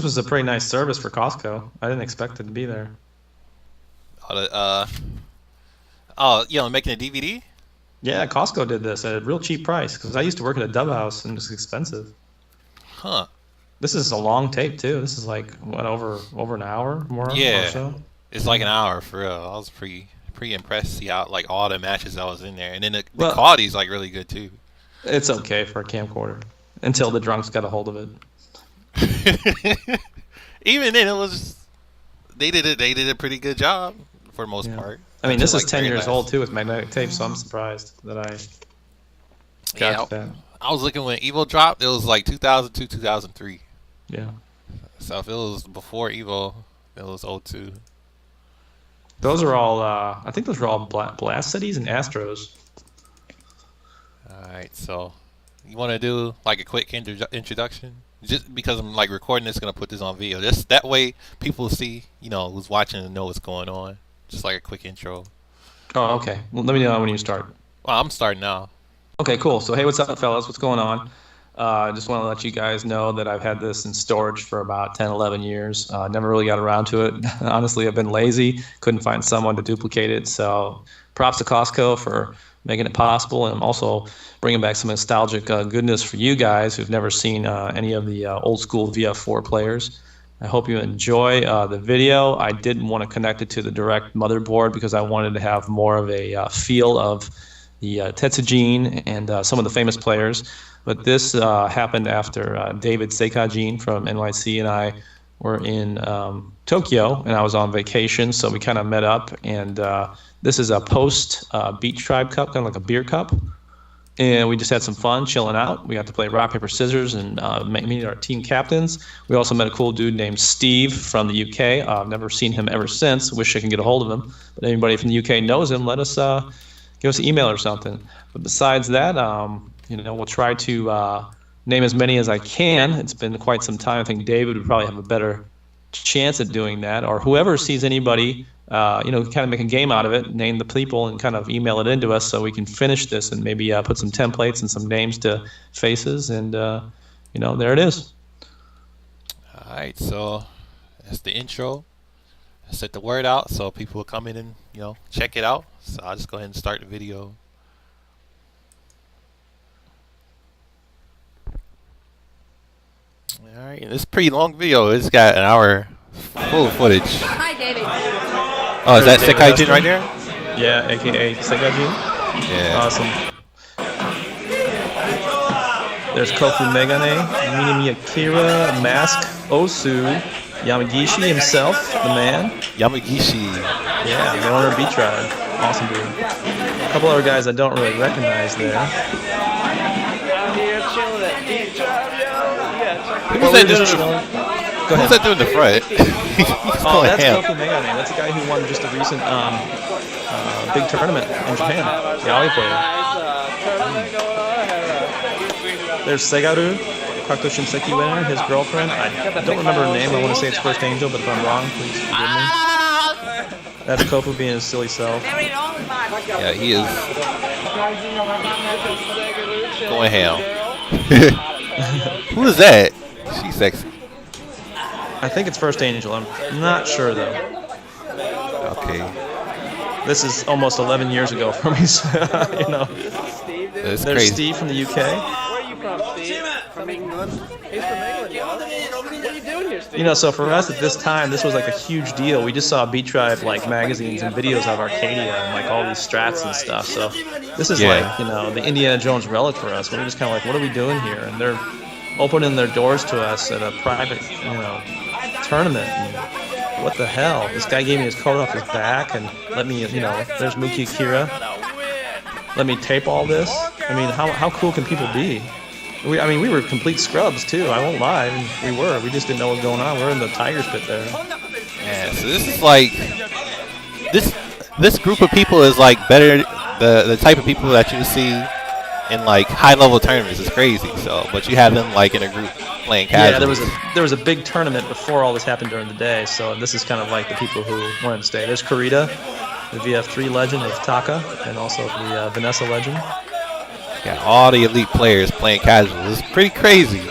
was a pretty nice service for Costco. I didn't expect it to be there. Making a DVD? Yeah, Costco did this at a real cheap price because I used to work at a dub house and it was expensive. Huh. This is a long tape too. This is like what over an hour more or so. It's like an hour for real. I was pretty impressed to see how like all the matches that was in there, and then the quality's like really good too. It's okay for a camcorder until the drunks got a hold of it. Even then, they did a pretty good job for the most part. I mean, this is 10 years old too with magnetic tape, so I'm surprised that I got that. I was looking when EVO dropped. It was like 2002, 2003. Yeah. So if it was before EVO, it was 02. Those are all. I think those were all Blast Cities and Astros. All right, so you want to do like a quick introduction? Just because I'm like recording this, gonna put this on video. Just that way people see, who's watching and know what's going on. Just like a quick intro. Oh, okay. Well, let me know when you start. Well, I'm starting now. Okay, cool. So, hey, what's up, fellas? What's going on? I just want to let you guys know that I've had this in storage for about 10, 11 years. Never really got around to it. Honestly, I've been lazy. Couldn't find someone to duplicate it. So, props to Costco for making it possible, and also bringing back some nostalgic goodness for you guys who've never seen any of the old school VF4 players. I hope you enjoy the video. I didn't want to connect it to the direct motherboard because I wanted to have more of a feel of the Tetsujin and some of the famous players. But this happened after David Seikajin from NYC and I were in Tokyo, and I was on vacation, so we kind of met up. And this is a post Beach Tribe Cup, kind of like a beer cup. And we just had some fun chilling out. We got to play rock, paper, scissors and meet our team captains. We also met a cool dude named Steve from the UK. I've never seen him ever since. Wish I can get a hold of him. But anybody from the UK knows him, let us give us an email or something. But besides that, we'll try to name as many as I can. It's been quite some time. I think David would probably have a better chance at doing that, or whoever sees anybody. Kind of make a game out of it, name the people, and kind of email it into us so we can finish this and maybe put some templates and some names to faces, and there it is. All right, so that's the intro. I set the word out so people will come in and check it out. So I'll just go ahead and start the video. All right, this is a pretty long video. It's got an hour full of footage. Hi, David. Oh, is that Segaru right there? Yeah, aka Segaru. Yeah. Awesome. There's Kofu Megane, Mukki Akira, Mask, Osu, Yamagishi himself, the man. Yamagishi. Yeah, the owner of Beat Tribe. Awesome dude. A couple other guys I don't really recognize there. Who's that dude in the front? Oh, that's Kofu Megane. That's a guy who won just a recent big tournament in Japan. The Oli player. There's Segaru, Kakuto Shinseiki winner, his girlfriend. I don't remember her name. I want to say it's First Angel, but if I'm wrong, please forgive me. That's Kofu being his silly self. Yeah, he is going ham. Who is that? She's sexy. I think it's First Angel. I'm not sure though. Okay. This is almost 11 years ago for me, so, That's There's crazy. Steve from the UK. Where are you from, Steve? From England. He's from England, yeah. What are you doing here, Steve? So for us at this time, this was like a huge deal. We just saw Beat Tribe like magazines and videos of Arcadia and like all these strats and stuff. So this is like, the Indiana Jones relic for us. We're just kind of like, what are we doing here? And they're opening their doors to us at a private, tournament. And what the hell? This guy gave me his coat off his back and let me, there's Mukki Akira. Let me tape all this. I mean, how cool can people be? We were complete scrubs too. I won't lie. We just didn't know what was going on. We're in the tiger's pit there. Yeah, so this is like this group of people is like better the type of people that you see in like high level tournaments is crazy. So, but you have them like in a group playing casual. Yeah, there was a big tournament before all this happened during the day. So this is kind of like the people who wanted to stay. There's Kurita, the VF3 legend of Taka, and also the Vanessa legend. Yeah, all the elite players playing casual. It's pretty crazy.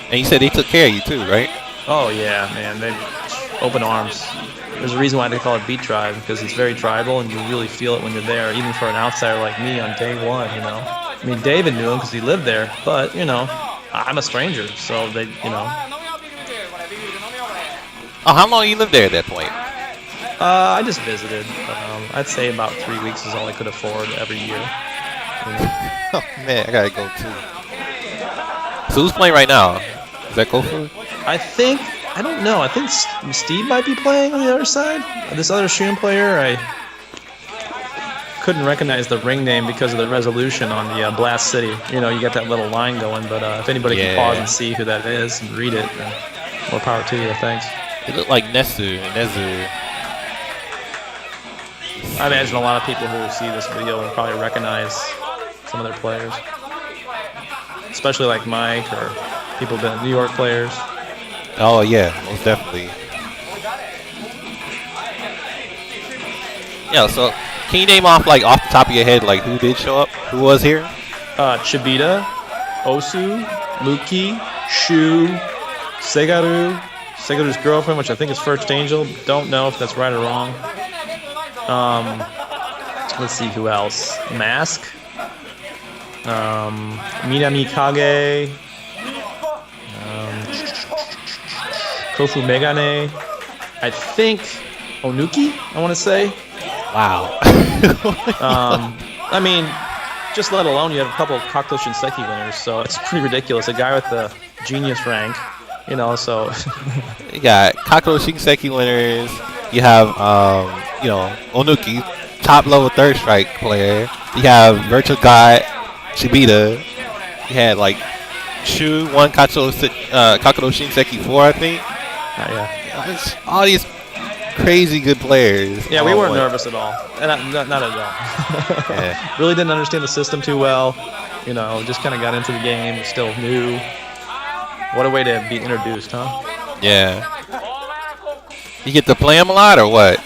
And you said they took care of you too, right? Oh yeah, man, they open arms. There's a reason why they call it Beat Tribe, because it's very tribal, and you really feel it when you're there, even for an outsider like me on day one, you know. I mean, David knew him because he lived there, but, you know, I'm a stranger, so they, you know. Oh, how long you lived there at that point? I just visited. I'd say about 3 weeks is all I could afford every year. You know? Oh, man, I gotta go too. So who's playing right now? Is that Kofu? I don't know. I think Steve might be playing on the other side. This other Shun player, I couldn't recognize the ring name because of the resolution on the Blast City. You know, you got that little line going, but if anybody can pause and see who that is and read it, then more power to you. Thanks. It looked like Nezu. I imagine a lot of people who will see this video will probably recognize some of their players, especially like Mike or people who've been New York players. Oh yeah, most definitely. Yeah, so can you name off, like, off the top of your head, like, who did show up? Who was here? Chibita, Osu, Mukki, Shu, Segaru's girlfriend, which I think is First Angel. Don't know if that's right or wrong. Let's see who else. Mask, Minami Kage, Kofu Megane, I think Onuki, I want to say. Wow. I mean, just let alone you have a couple of Kakuto Shinseiki winners, so it's pretty ridiculous. A guy with the genius rank, you know, so. You got Kakuto Shinseiki winners. You have, you know, Onuki, top level third strike player. You have Virtua God, Chibita. You had, like, Shu, one Kakuto Shinseiki IV, I think. Yeah. All these crazy good players. Yeah, we weren't nervous at all. Not at all. Yeah. Really didn't understand the system too well. You know, just kind of got into the game, still new. What a way to be introduced, huh? Yeah. You get to play him a lot or what?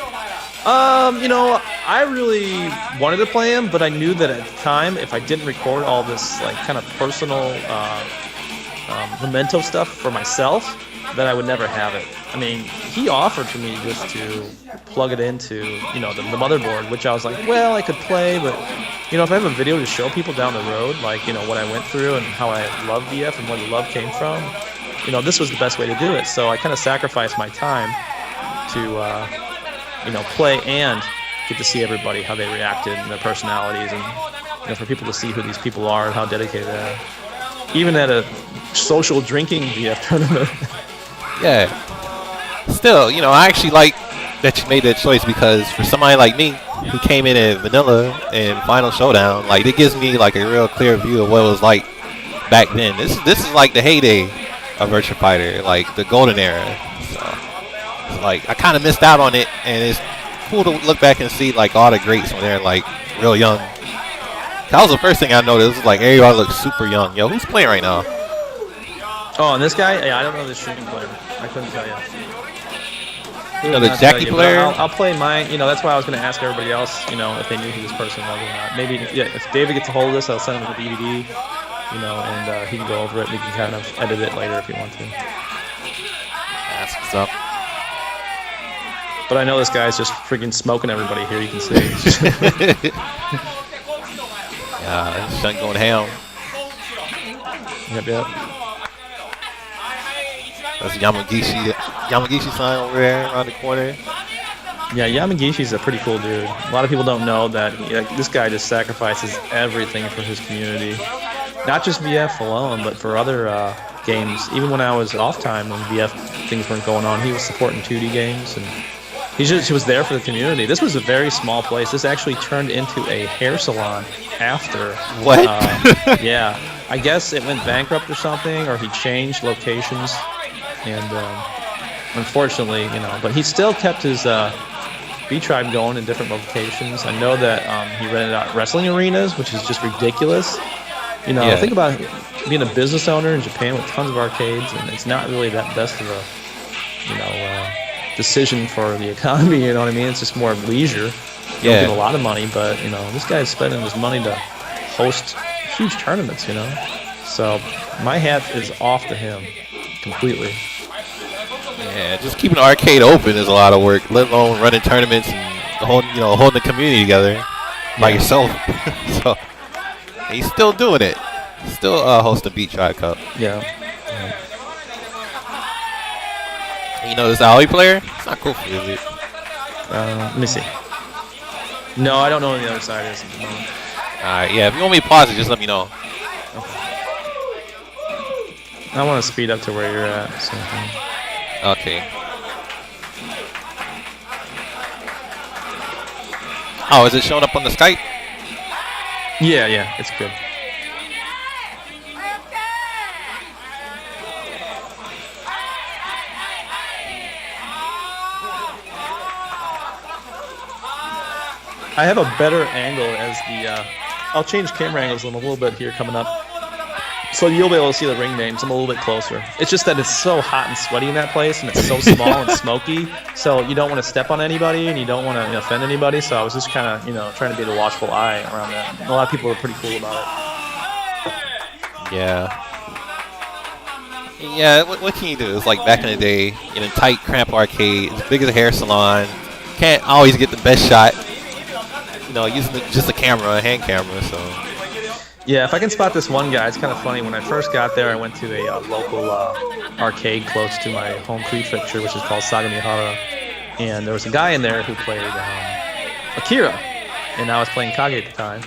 You know, I really wanted to play him, but I knew that at the time, if I didn't record all this, like, kind of personal memento stuff for myself, that I would never have it. I mean, he offered for me just to plug it into, you know, the motherboard, which I was like, well, I could play, but, you know, if I have a video to show people down the road, like, you know, what I went through and how I love VF and where the love came from, you know, this was the best way to do it. So I kind of sacrificed my time to, you know, play and get to see everybody, how they reacted and their personalities, and, you know, for people to see who these people are and how dedicated they are. Even at a social drinking VF tournament. Yeah. Still, you know, I actually like that you made that choice, because for somebody like me who came in at Vanilla and Final Showdown, like, it gives me, like, a real clear view of what it was like back then. This is like the heyday of Virtua Fighter, like the golden era. So, like, I kind of missed out on it, and it's cool to look back and see, like, all the greats when they're, like, real young. That was the first thing I noticed. It was like everybody looks super young. Yo, who's playing right now? Oh, and this guy? Yeah, I don't know this shooting player. I couldn't tell you. You know, the Jackie player? I'll play mine. You know, that's why I was going to ask everybody else, you know, if they knew who this person was or not. Maybe, yeah, if David gets a hold of this, I'll send him the DVD, you know, and he can go over it. We can kind of edit it later if you want to. That's what's up. But I know this guy's just freaking smoking everybody here, you can see. Yeah, Shun going ham. Yep. That's Yamagishi-san over there around the corner. Yeah, Yamagishi's a pretty cool dude. A lot of people don't know that this guy just sacrifices everything for his community. Not just VF alone, but for other games. Even when I was off time, when VF things weren't going on, he was supporting 2D games, and he was there for the community. This was a very small place. This actually turned into a hair salon after. What? Yeah. I guess it went bankrupt or something, or he changed locations. And unfortunately, you know, but he still kept his B-Tribe going in different locations. I know that he rented out wrestling arenas, which is just ridiculous. You know, think about being a business owner in Japan with tons of arcades, and it's not really that best of a, you know, decision for the economy. You know what I mean? It's just more leisure. You don't get a lot of money, but, you know, this guy's spending his money to host huge tournaments, you know. So my hat is off to him. completely. Yeah, just keeping the arcade open is a lot of work, let alone running tournaments and holding the community together by yourself. So he's still doing it. Still hosting Beat Tribe Cup. Yeah. You know this Aoi player? It's not cool for you, is it? Let me see. No, I don't know what the other side is at the moment. Alright, yeah, if you want me to pause it, just let me know. I want to speed up to where you're at. So. Okay. Oh, is it showing up on the Skype? Yeah, it's good. I have a better angle as the. I'll change camera angles in a little bit here coming up. So you'll be able to see the ring names. I'm a little bit closer. It's just that it's so hot and sweaty in that place, and it's so small and smoky. So you don't want to step on anybody, and you don't want to offend anybody. So I was just kind of, trying to be the watchful eye around that. And a lot of people are pretty cool about it. Yeah. Yeah, what can you do? It's like back in the day, in a tight, cramped arcade, as big as a hair salon. Can't always get the best shot. Using just a camera, a hand camera, so. Yeah, if I can spot this one guy, it's kind of funny. When I first got there, I went to a local arcade close to my home prefecture, which is called Sagamihara. And there was a guy in there who played Akira, and I was playing Kage at the time.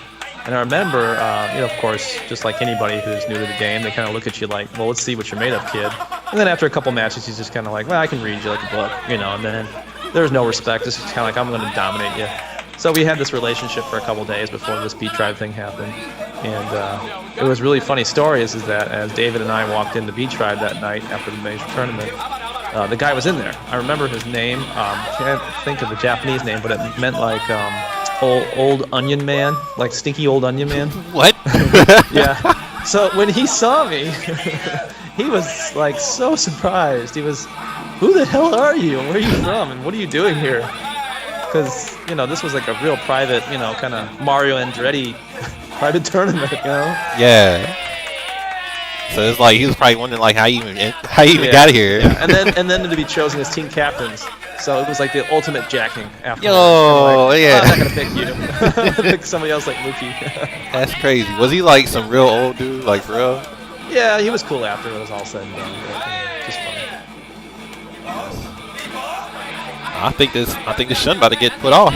And I remember, of course, just like anybody who's new to the game, they kind of look at you like, well, let's see what you're made of, kid. And then after a couple matches, he's just kind of like, well, I can read you like a book, and then there's no respect. It's just kind of like, I'm going to dominate you. So we had this relationship for a couple days before this Beat Tribe thing happened. And it was a really funny story is that as David and I walked into Beat Tribe that night after the major tournament, the guy was in there. I remember his name. Can't think of the Japanese name, but it meant like old onion man, like stinky old onion man. What? Yeah. So when he saw me, he was like so surprised. He was, who the hell are you? And where are you from? And what are you doing here? Because, this was like a real private, kind of Mario Andretti private tournament, Yeah. So it's like he was probably wondering like how you even got here. Yeah. And then to be chosen as team captains. So it was like the ultimate jacking after. Yo, like, yeah. I'm not gonna pick you. I'm gonna pick somebody else like Mukki. That's crazy. Was he like some real old dude, like for real? Yeah, he was cool after it was all said and done. But, just fun. I think this shun about to get put off.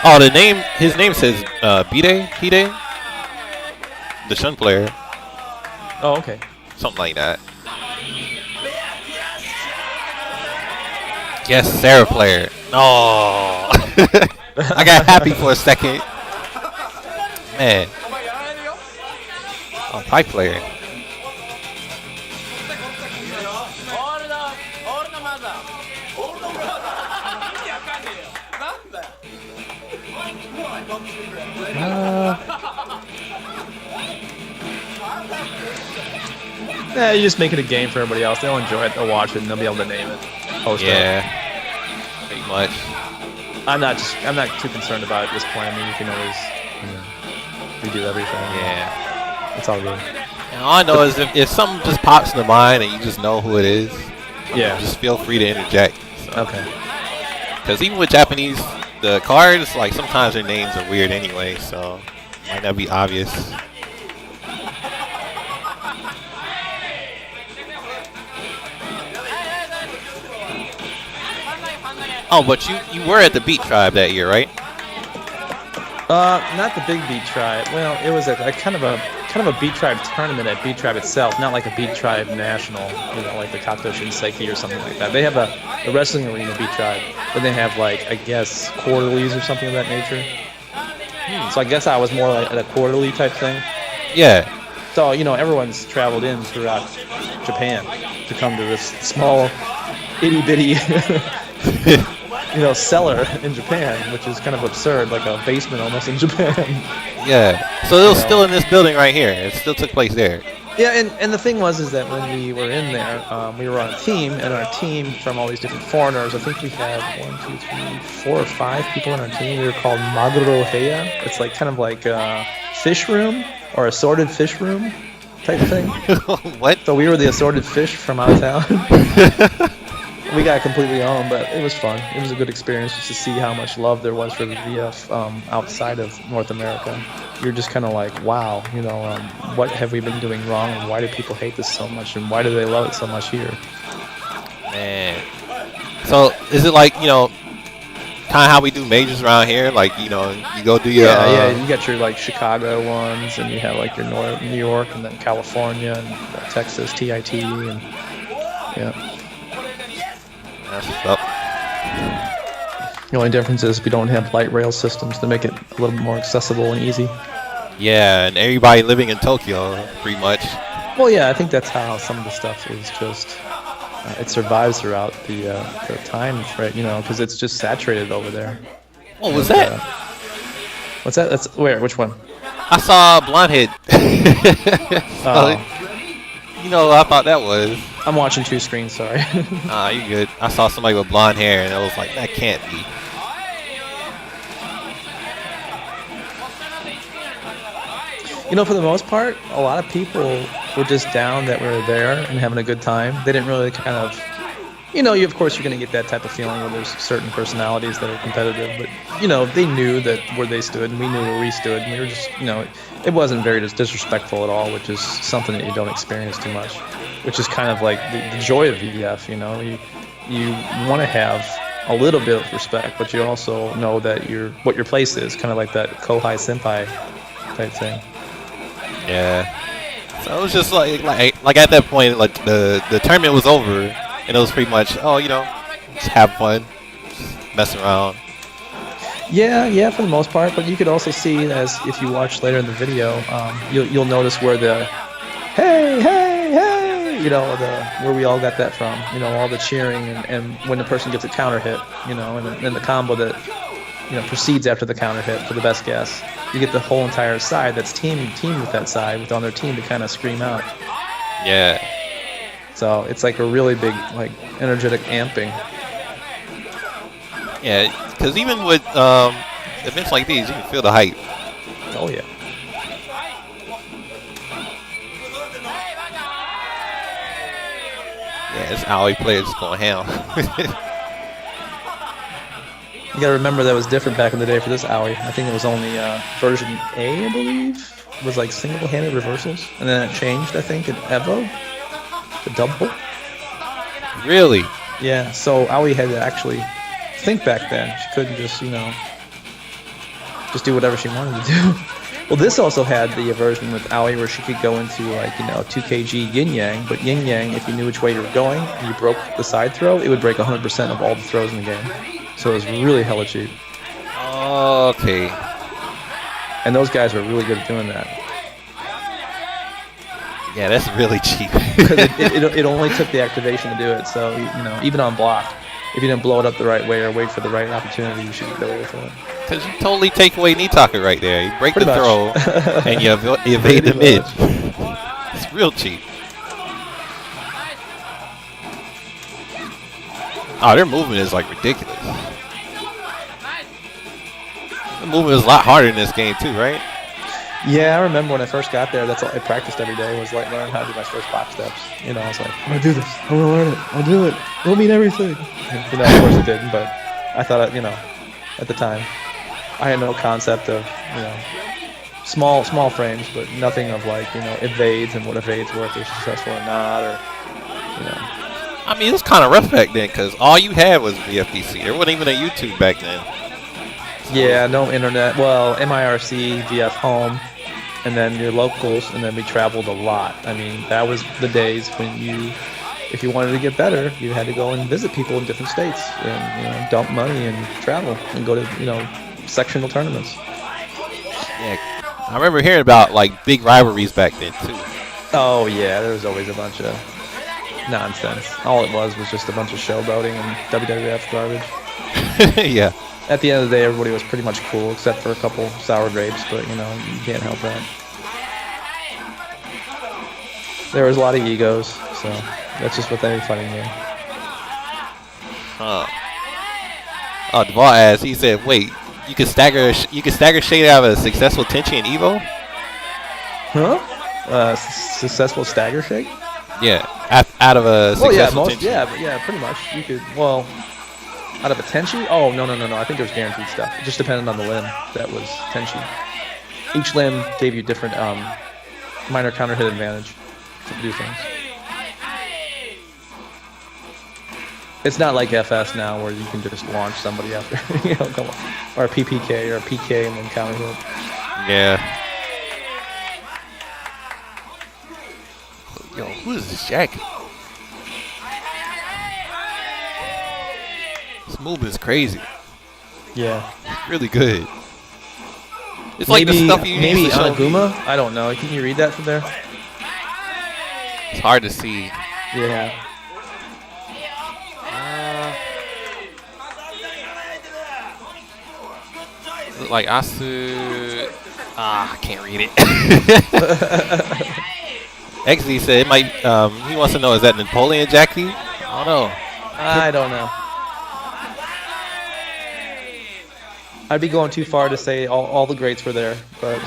Oh, his name says Hide, the shun player. Oh, okay. Something like that. Yes, Sarah player. Oh, I got happy for a second. Man. Oh, Thai player. Yeah, you just make it a game for everybody else. They'll enjoy it. They'll watch it, and they'll be able to name it. Post yeah, pretty much. I'm not too concerned about it at this point. I mean, you can always redo everything. Yeah, it's all good. And all I know is if something just pops in the mind and you just know who it is, just feel free to interject. So. Okay. Because even with Japanese, the cards, like sometimes their names are weird anyway, so it might not be obvious. Oh, but you were at the Beat Tribe that year, right? Not the big Beat Tribe. Well, it was a kind of a Beat Tribe tournament at Beat Tribe itself, not like a Beat Tribe national, like the Kakuto Shinseiki or something like that. They have a wrestling arena Beat Tribe, then they have like I guess quarterlies or something of that nature. So I guess I was more like at a quarterly type thing. Yeah. So everyone's traveled in throughout Japan to come to this small itty bitty. Cellar in Japan, which is kind of absurd, like a basement almost in Japan. Yeah. So it was still in this building right here. It still took place there. Yeah, and the thing was that when we were in there, we were on a team, and our team from all these different foreigners, I think we had 1, 2, 3, 4 or 5 people on our team. We were called Maguro Heya. It's like kind of like a fish room or assorted fish room. type thing. What? So we were the assorted fish from out of town. We got completely owned, but it was fun. It was a good experience just to see how much love there was for the VF outside of North America. You're just kind of like, wow, you know, what have we been doing wrong, and why do people hate this so much, and why do they love it so much here? Man. So is it like, you know, kind of how we do majors around here? Like, you know, you go do your... Yeah, you got your, like, Chicago ones, and you have, like, your New York, and then California, and Texas, TIT, and, yeah. That's what's up. The only difference is we don't have light rail systems to make it a little bit more accessible and easy. Yeah, and everybody living in Tokyo, pretty much. Well, yeah, I think that's how some of the stuff is just... it survives throughout the time, right? You know, because it's just saturated over there. What was that? What's that? That's where? Which one? I saw a blonde head. You know, I thought that was... I'm watching two screens, sorry. You good. I saw somebody with blonde hair, and I was like, that can't be. You know, for the most part, a lot of people were just down that were there and having a good time. They didn't really kind of... You know, of course, you're going to get that type of feeling where there's certain personalities that are competitive, but, you know, they knew that where they stood, and we knew where we stood, and we were just, you know, it wasn't very disrespectful at all, which is something that you don't experience too much, which is kind of like the joy of VF, you know. You want to have a little bit of respect, but you also know that what your place is, kind of like that Kohai Senpai type thing. Yeah. So it was just like at that point, like the tournament was over, and it was pretty much, oh, you know, just have fun, just mess around. Yeah, for the most part. But you could also see, as if you watch later in the video, you'll notice where the hey, you know, where we all got that from. You know, all the cheering and when the person gets a counter hit, you know, and then the combo that, you know, proceeds after the counter hit for the best guess. You get the whole entire side that's teamed with that side on their team to kind of scream out. Yeah. So it's like a really big, like, energetic amping. Yeah, because even with events like these, you can feel the hype. Oh, yeah. Yeah, it's Aoi players going ham. You gotta remember that was different back in the day for this Aoi. I think it was only version A, I believe. It was like single-handed reversals. And then it changed, I think, in EVO. The double. Really? Yeah, so Aoi had to actually think back then. She couldn't just, you know, just do whatever she wanted to do. Well, this also had the version with Aoi where she could go into, like, you know, 2kg yin-yang, but yin-yang, if you knew which way you were going and you broke the side throw, it would break 100% of all the throws in the game. So it was really hella cheap. Okay. And those guys were really good at doing that. Yeah, that's really cheap. Because it only took the activation to do it. So, you know, even on block, if you didn't blow it up the right way or wait for the right opportunity, you should go with it. Because you totally take away knee talker right there. You break Pretty the much. throw, and you evade the mid. It's real cheap. Oh, their movement is like ridiculous. The movement is a lot harder in this game too, right? Yeah, I remember when I first got there, that's all I practiced every day, was like learning how to do my first box steps. You know, I was like, I'm gonna do this, I'm gonna learn it, I'll do it, it'll mean everything. And, you know, of course it didn't, but I thought, you know, at the time, I had no concept of, you know, small frames, but nothing of, like, you know, evades and what evades were, if they're successful or not, or, you know. I mean, it was kind of rough back then because all you had was VFDC. There wasn't even a YouTube back then. Yeah, no internet. Well, MIRC, VF Home, and then your locals, and then we traveled a lot. I mean, that was the days when if you wanted to get better, you had to go and visit people in different states and, you know, dump money and travel and go to, you know, sectional tournaments. Yeah, I remember hearing about, like, big rivalries back then too. Oh yeah, there was always a bunch of nonsense. All it was just a bunch of showboating and WWF garbage. Yeah. At the end of the day, everybody was pretty much cool, except for a couple sour grapes, but, you know, you can't help that. There was a lot of egos, so that's just what any fighting game. Oh, Duvall asked, he said, wait, you can stagger shade out of a successful Tenchi in Evo? Huh? Successful stagger shake? Yeah, out of a successful tenchi. Yeah, pretty much. You could, well, out of a tenchi? Oh, no. I think there was guaranteed stuff. It just depended on the limb that was tenchi. Each limb gave you different minor counter hit advantage to do things. It's not like FS now where you can just launch somebody after, or a PPK or a PK and then counter hit. Yeah. Yo, who is this Jackie? This movement is crazy. Yeah. It's really good. It's like the stuff you maybe used to show Anaguma? me. I don't know. Can you read that from there? It's hard to see. Yeah. Like Asu. I can't read it. XZ said it might. He wants to know, is that Napoleon Jackie? I don't know. I don't know. I'd be going too far to say all the greats were there, but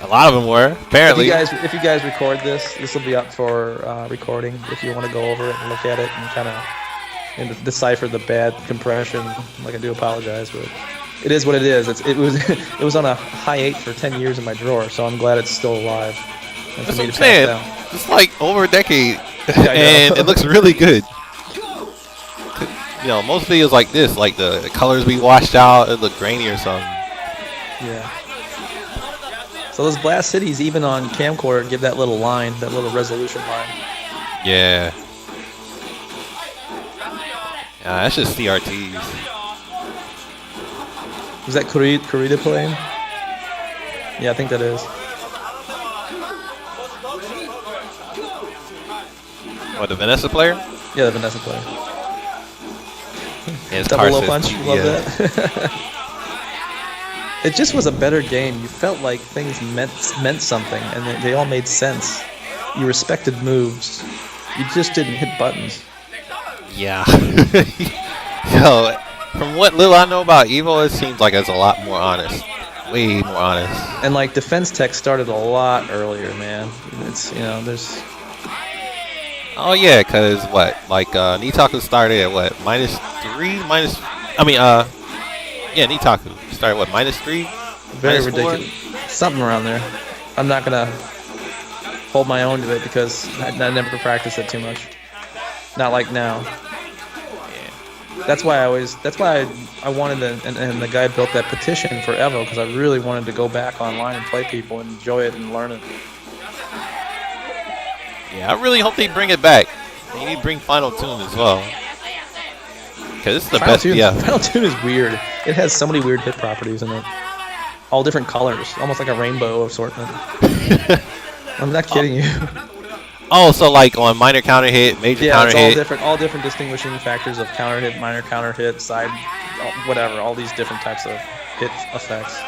a lot of them were apparently. If you guys record this will be up for recording. If you want to go over it and look at it and kind of decipher the bad compression, like I do apologize, but it is what it is. It was on a high 8 for 10 years in my drawer, so I'm glad it's still alive. That's what I'm saying. It's like over a decade, and it looks really good. Most videos like this, like the colors be washed out, it look grainy or something. Yeah. So those blast cities, even on camcorder, give that little line, that little resolution line. Yeah. That's just CRTs. Is that Kurita playing? Yeah, I think that is. What, the Vanessa player? Yeah, the Vanessa player. Yeah, double low punch, love that. It just was a better game. You felt like things meant something, and they all made sense. You respected moves. You just didn't hit buttons. Yeah. Yo, from what little I know about EVO, it seems like it's a lot more honest. Way more honest. And like defense tech started a lot earlier, man. It's there's. Oh yeah, cause what? Like Nitaku started at what? -3? Yeah, Nitaku started what? -3? Very ridiculous. Something around there. I'm not gonna hold my own to it because I never practiced it too much. Not like now. That's why I wanted and the guy built that petition for EVO because I really wanted to go back online and play people and enjoy it and learn it. Yeah, I really hope they bring it back. They need to bring Final Tune as well. Because it's the best. Final Tune is weird. It has so many weird hit properties in it. All different colors, almost like a rainbow assortment. I'm not kidding you. Oh, so like on minor counter hit, major counter hit. Yeah, it's all different distinguishing factors of counter hit, minor counter hit, side, whatever. All these different types of hit effects.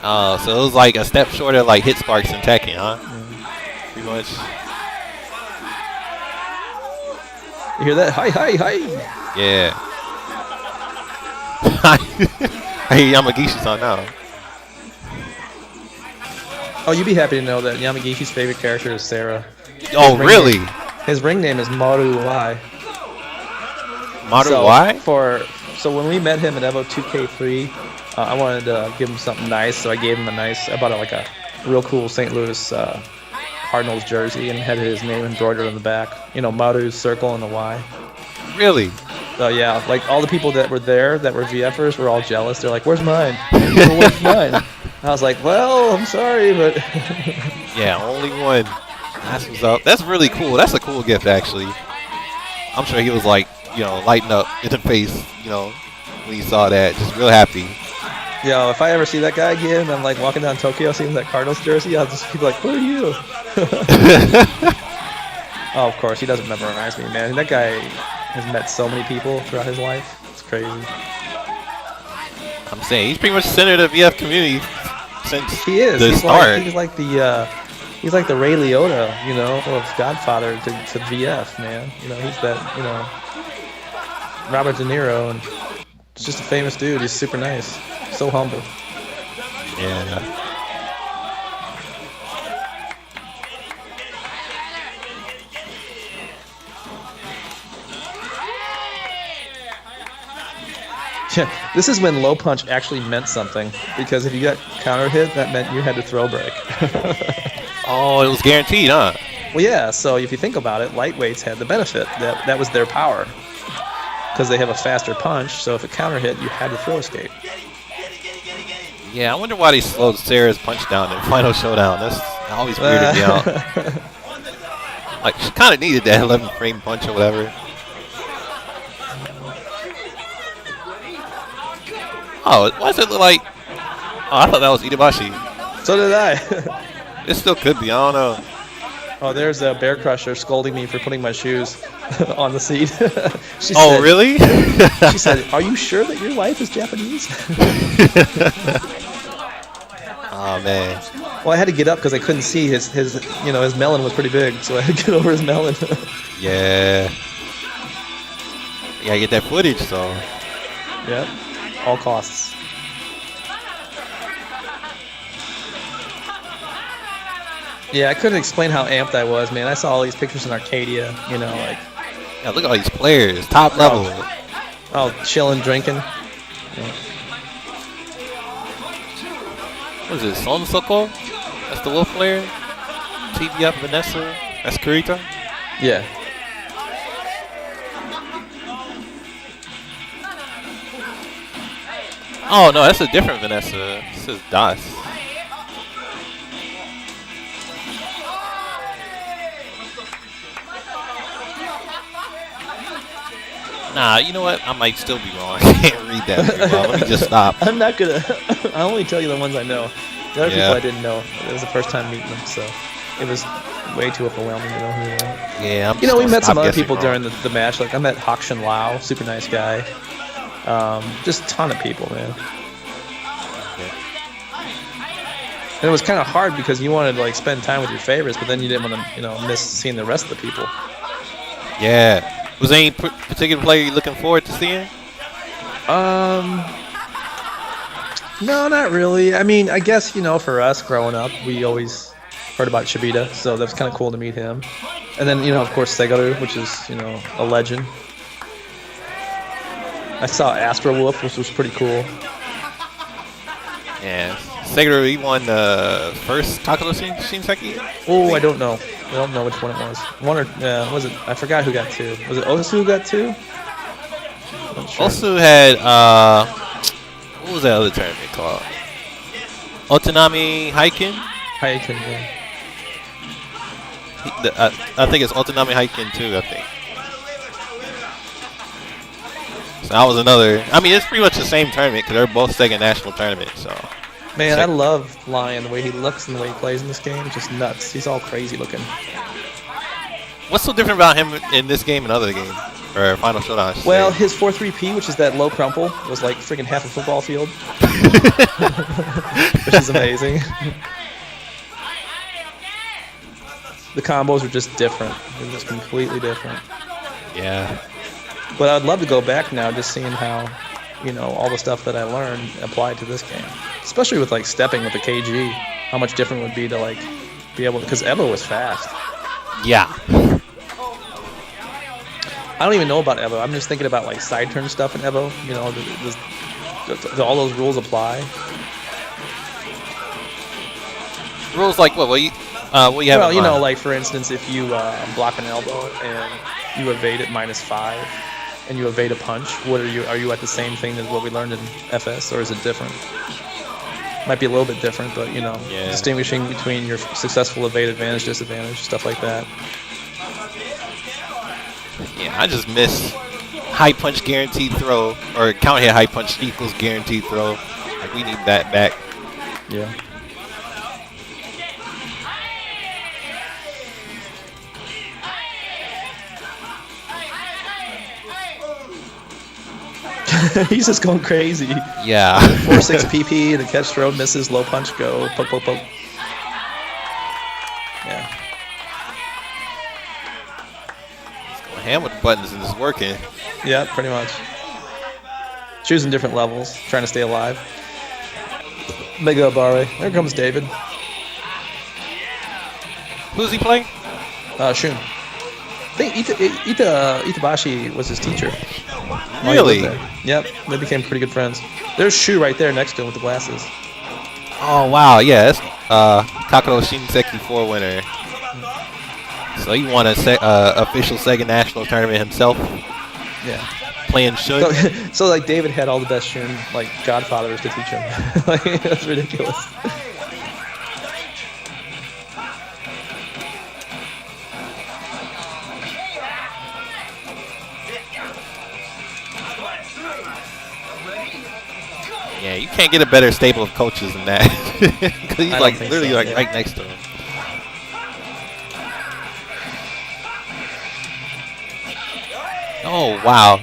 Oh, so it was like a step short of like hit sparks in Tekken, huh? Pretty much. You hear that? Hi. Yeah. I hear Yamagishi-san now. Oh, you'd be happy to know that Yamagishi's favorite character is Sarah. Oh, really? His ring name is Maru Y. Maru Y? So when we met him at EVO 2K3, I wanted to give him something nice, so I gave him I bought like a real cool St. Louis Cardinals jersey and had his name embroidered on the back. Maru's circle and the Y. Really? So yeah, like all the people that were there that were VFers were all jealous. They're like, "Where's mine? Where's mine?" I was like, "Well, I'm sorry, but." Yeah, only one. That's what's up. That's really cool. That's a cool gift, actually. I'm sure he was like, lighting up in the face, when he saw that, just real happy. Yo, if I ever see that guy again, I'm like walking down Tokyo, seeing that Cardinals jersey, I'll just be like, "Who are you?" Oh, of course, he doesn't memorize me, man. That guy has met so many people throughout his life. It's crazy. I'm saying he's pretty much the center of the VF community since the start. He's like the Ray Liotta, of Godfather to VF, man. He's that, Robert De Niro, and he's just a famous dude. He's super nice, so humble. Yeah. Yeah, this is when low punch actually meant something, because if you got counter hit, that meant you had to throw break. Oh, it was guaranteed, huh? Well, yeah, so if you think about it, lightweights had the benefit. That was their power, because they have a faster punch, so if it counter hit, you had to throw escape. Yeah, I wonder why they slowed Sarah's punch down in Final Showdown. That's always weirded me out. Like, she kind of needed that 11-frame punch or whatever. Oh, why does it look like... Oh, I thought that was Itabashi. So did I. It still could be, I don't know. Oh, there's a Bear Crusher scolding me for putting my shoes on the seat. She Oh, said, really? She said, "Are you sure that your wife is Japanese?" Oh, man. Well, I had to get up because I couldn't see his melon was pretty big, so I had to get over his melon. Yeah. You gotta get that footage, so. Yep, all costs. Yeah, I couldn't explain how amped I was, man. I saw all these pictures in Arcadia, like... Yeah, look at all these players, top level. Oh, chilling, drinking. Yeah. What is this, Son Soko? That's the wolf player? TBF Vanessa? That's Kurita? Yeah. Oh, no, that's a different Vanessa. This is Das. Nah, you know what? I might still be wrong. I can't read that very well. Let me just stop. I'm not gonna... I only tell you the ones I know. The other Yeah. people I didn't know. It was the first time meeting them, so it was way too overwhelming to know who they were. Yeah, I'm You know, we met some other guessing people wrong. during the match. Like, I met Hakshin Lao, super nice guy. Just a ton of people, man. And it was kind of hard because you wanted to, like, spend time with your favorites, but then you didn't want to, miss seeing the rest of the people. Yeah. Was there any particular player you looking forward to seeing? No, not really. I mean, I guess, for us growing up, we always heard about Chibita, so that's kind of cool to meet him. And then, of course, Segaru, which is, a legend. I saw Astro Wolf, which was pretty cool. Yeah. Segaru, he won the first Kakuto Shinseiki? Oh, I don't know. I don't know which one it was. One or was it? I forgot who got two. Was it Osu who got two? Not sure. Also had what was that other tournament called? Otanami Haiken? Haiken, yeah. I think it's Otanami Haiken too, I think. So that was another. I mean, it's pretty much the same tournament because they're both Sega National Tournament. So. Man, I love Lion, the way he looks and the way he plays in this game. Just nuts. He's all crazy looking. What's so different about him in this game and other games? Or Final Showdown, I should Well, say? his 4-3-P, which is that low crumple, was like freaking half a football field. Which is amazing. The combos are just different. They're just completely different. Yeah. But I'd love to go back now, just seeing how, all the stuff that I learned applied to this game. Especially with, like, stepping with the KG. How much different it would be to, like, be able to... Because Evo was fast. Yeah. I don't even know about Evo. I'm just thinking about, like, side turn stuff in Evo. Do all those rules apply? Rules like what? What you have Well, in mind? like, for instance, if you block an elbow and you evade it -5, and you evade a punch, are you at the same thing as what we learned in FS, or is it different? Might be a little bit different, but distinguishing between your successful evade, advantage, disadvantage, stuff like that. Yeah, I just miss high punch guaranteed throw, or counter hit high punch equals guaranteed throw. Like, we need that back. Yeah. He's just going crazy. Yeah. 4-6 PP, the catch throw misses, low punch go, poke, poke, poke. Yeah. Going ham with the buttons and it's working. Yeah, pretty much. Choosing different levels, trying to stay alive. Mega Abare. There comes David. Who's he playing? Shun. think Itabashi was his teacher. Really? Yep, they became pretty good friends. There's Shu right there next to him with the glasses. Oh wow, yeah, that's Kakuto Shinseiki IV winner. So he won a official Sega National Tournament himself. Yeah. Playing Shun. So like David had all the best Shun like godfathers to teach him. Like that's ridiculous. Yeah, you can't get a better stable of coaches than that. Because he's like literally so, like right next to him. Oh wow.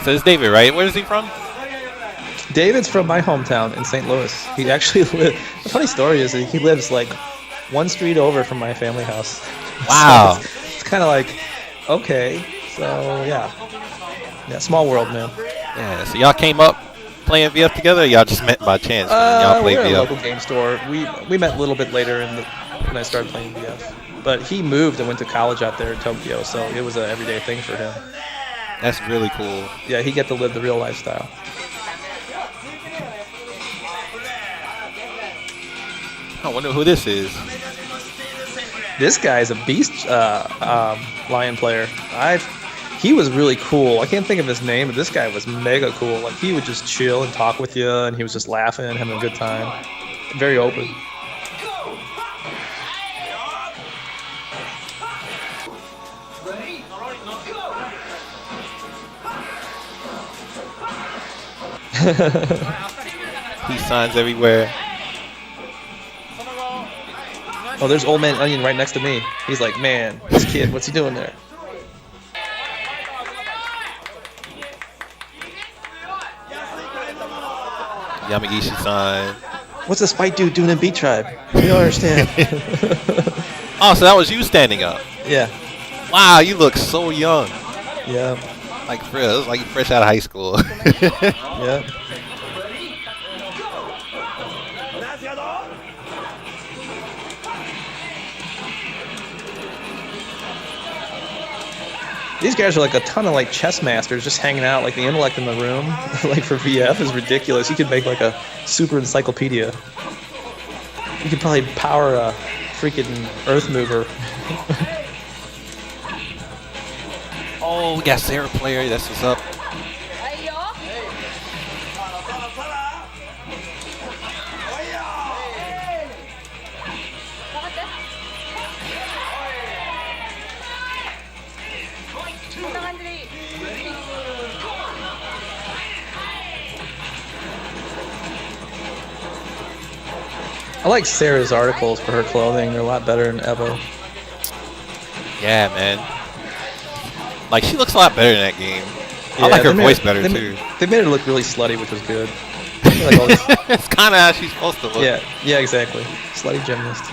So it's David, right? Where is he from? David's from my hometown in St. Louis. He actually lives. The funny story is that he lives like one street over from my family house. Wow. So it's kind of like, okay, so yeah, small world, man. Yeah. So y'all came up playing VF together. Or y'all just met by chance. Y'all played we're VF. at a local game store. We met a little bit later when I started playing VF. But he moved and went to college out there in Tokyo, so it was an everyday thing for him. That's really cool. Yeah, he get to live the real lifestyle. I wonder who this is. This guy is a beast lion player. He was really cool. I can't think of his name, but this guy was mega cool. Like he would just chill and talk with you, and he was just laughing, having a good time. Very open. Peace signs everywhere. Oh, there's Old Man Onion right next to me. He's like, man, this kid, what's he doing there? Yamagishi-san. What's this white dude doing in Beat Tribe? You don't understand. Oh, so that was you standing up. Yeah. Wow, you look so young. Yeah. Like like fresh out of high school. Yeah. These guys are like a ton of like chess masters just hanging out. Like the intellect in the room, like for VF is ridiculous. You could make like a super encyclopedia. You could probably power a freaking earth mover. Oh, we got Sarah player. That's what's up. I like Sarah's articles for her clothing. They're a lot better than EVO. Yeah, man. Like, she looks a lot better in that game. I like her voice better, too. They made her look really slutty, which was good. Like it's kind of how she's supposed to look. Yeah, exactly. Slutty gymnast.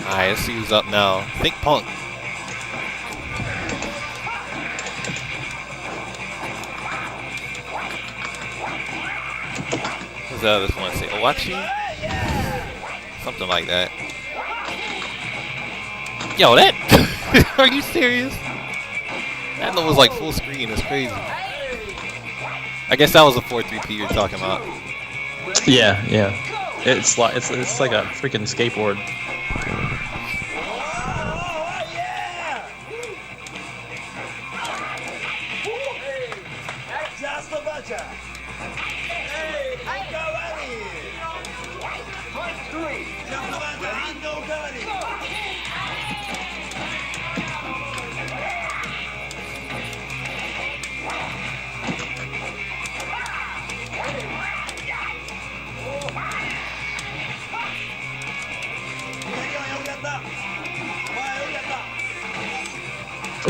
Alright, let's see who's up now. Think Punk. What's the other one say? Owachi? Something like that. Yo, that... Are you serious? That was like full screen. It's crazy. I guess that was a 4-3P you're talking about. Yeah. It's like a freaking skateboard.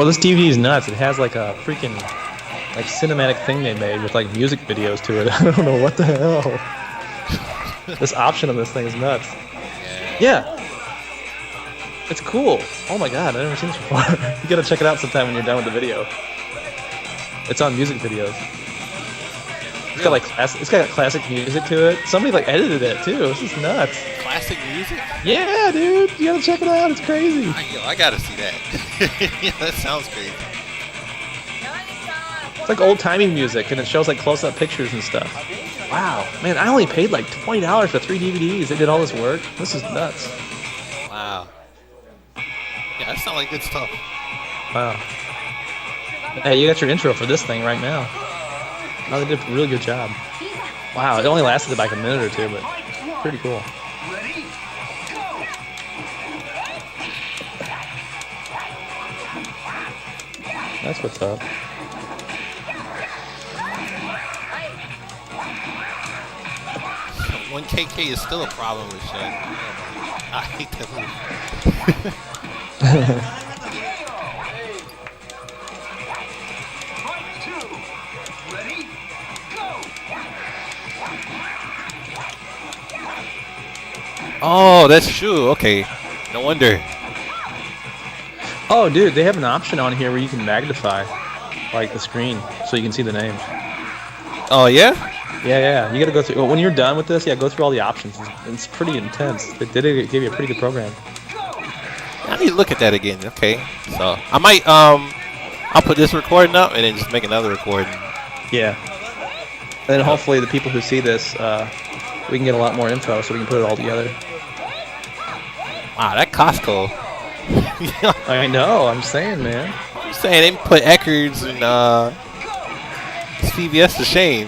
Well, this DVD is nuts. It has like a freaking like cinematic thing they made with like music videos to it. I don't know what the hell. This option of this thing is nuts. Yeah. It's cool. Oh my god, I've never seen this before. You gotta check it out sometime when you're done with the video. It's on music videos. It's got like it's got classic music to it. Somebody like edited it too. This is nuts. Classic music? Yeah, dude. You gotta check it out. It's crazy. I gotta see that. Yeah, that sounds crazy. It's like old-timey music, and it shows like close-up pictures and stuff. Wow, man, I only paid like $20 for 3 DVDs. They did all this work. This is nuts. Wow. Yeah, that sounds like good stuff. Wow. Hey, you got your intro for this thing right now. Oh, they did a really good job. Wow, it only lasted like a minute or two, but pretty cool. That's what's up. One KK is still a problem with shit. I hate that movie. Oh, that's true. Okay. No wonder. Oh, dude, they have an option on here where you can magnify, like, the screen so you can see the names. Oh, yeah? Yeah. You gotta go through. Well, when you're done with this, yeah, go through all the options. It's pretty intense. They gave you a pretty good program. I need to look at that again. Okay. So, I might, I'll put this recording up and then just make another recording. Yeah. And then hopefully the people who see this, we can get a lot more info so we can put it all together. Wow, that Costco. I know, I'm saying, man. I'm saying they put Eckerd's and CBS to shame.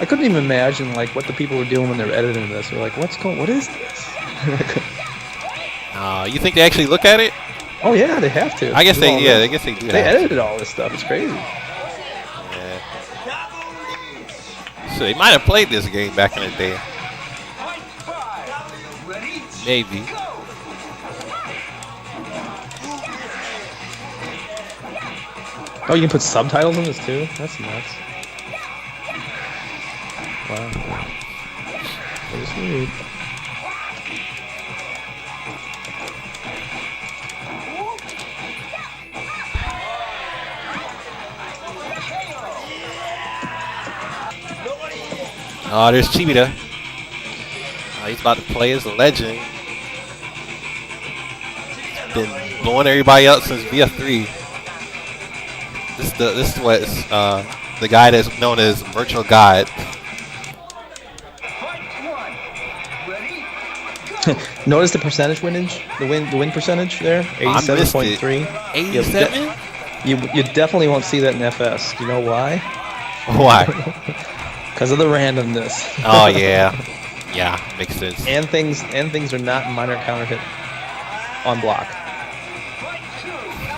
I couldn't even imagine like what the people were doing when they were editing this. They're like, what is this? You think they actually look at it? Oh yeah, they have to. I guess they do. They edited all this stuff. It's crazy. Yeah. So they might have played this game back in the day. Maybe. Oh, you can put subtitles in this too? That's nuts. Wow. Pretty sweet. Oh, there's Chibita. He's about to play as a legend. Been blowing everybody up since VF3. This is what the guy that's known as Virtua God. Notice the percentage windage, the win percentage there, 87.3. 87? You definitely won't see that in FS. Do you know why? Why? Because of the randomness. Oh yeah, yeah, makes sense. And things are not minor counter hit on block.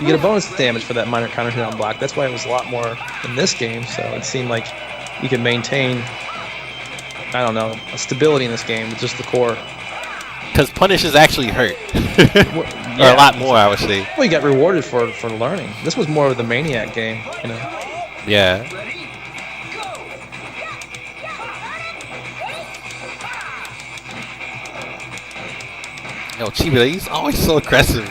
You get a bonus damage for that minor counter hit on block. That's why it was a lot more in this game. So it seemed like you could maintain, I don't know, a stability in this game with just the core. Because punishes actually hurt. Yeah. Or a lot more, I would say. Well, you got rewarded for learning. This was more of the Maniac game, you know. Yeah. Yo, Chibita, he's always so aggressive.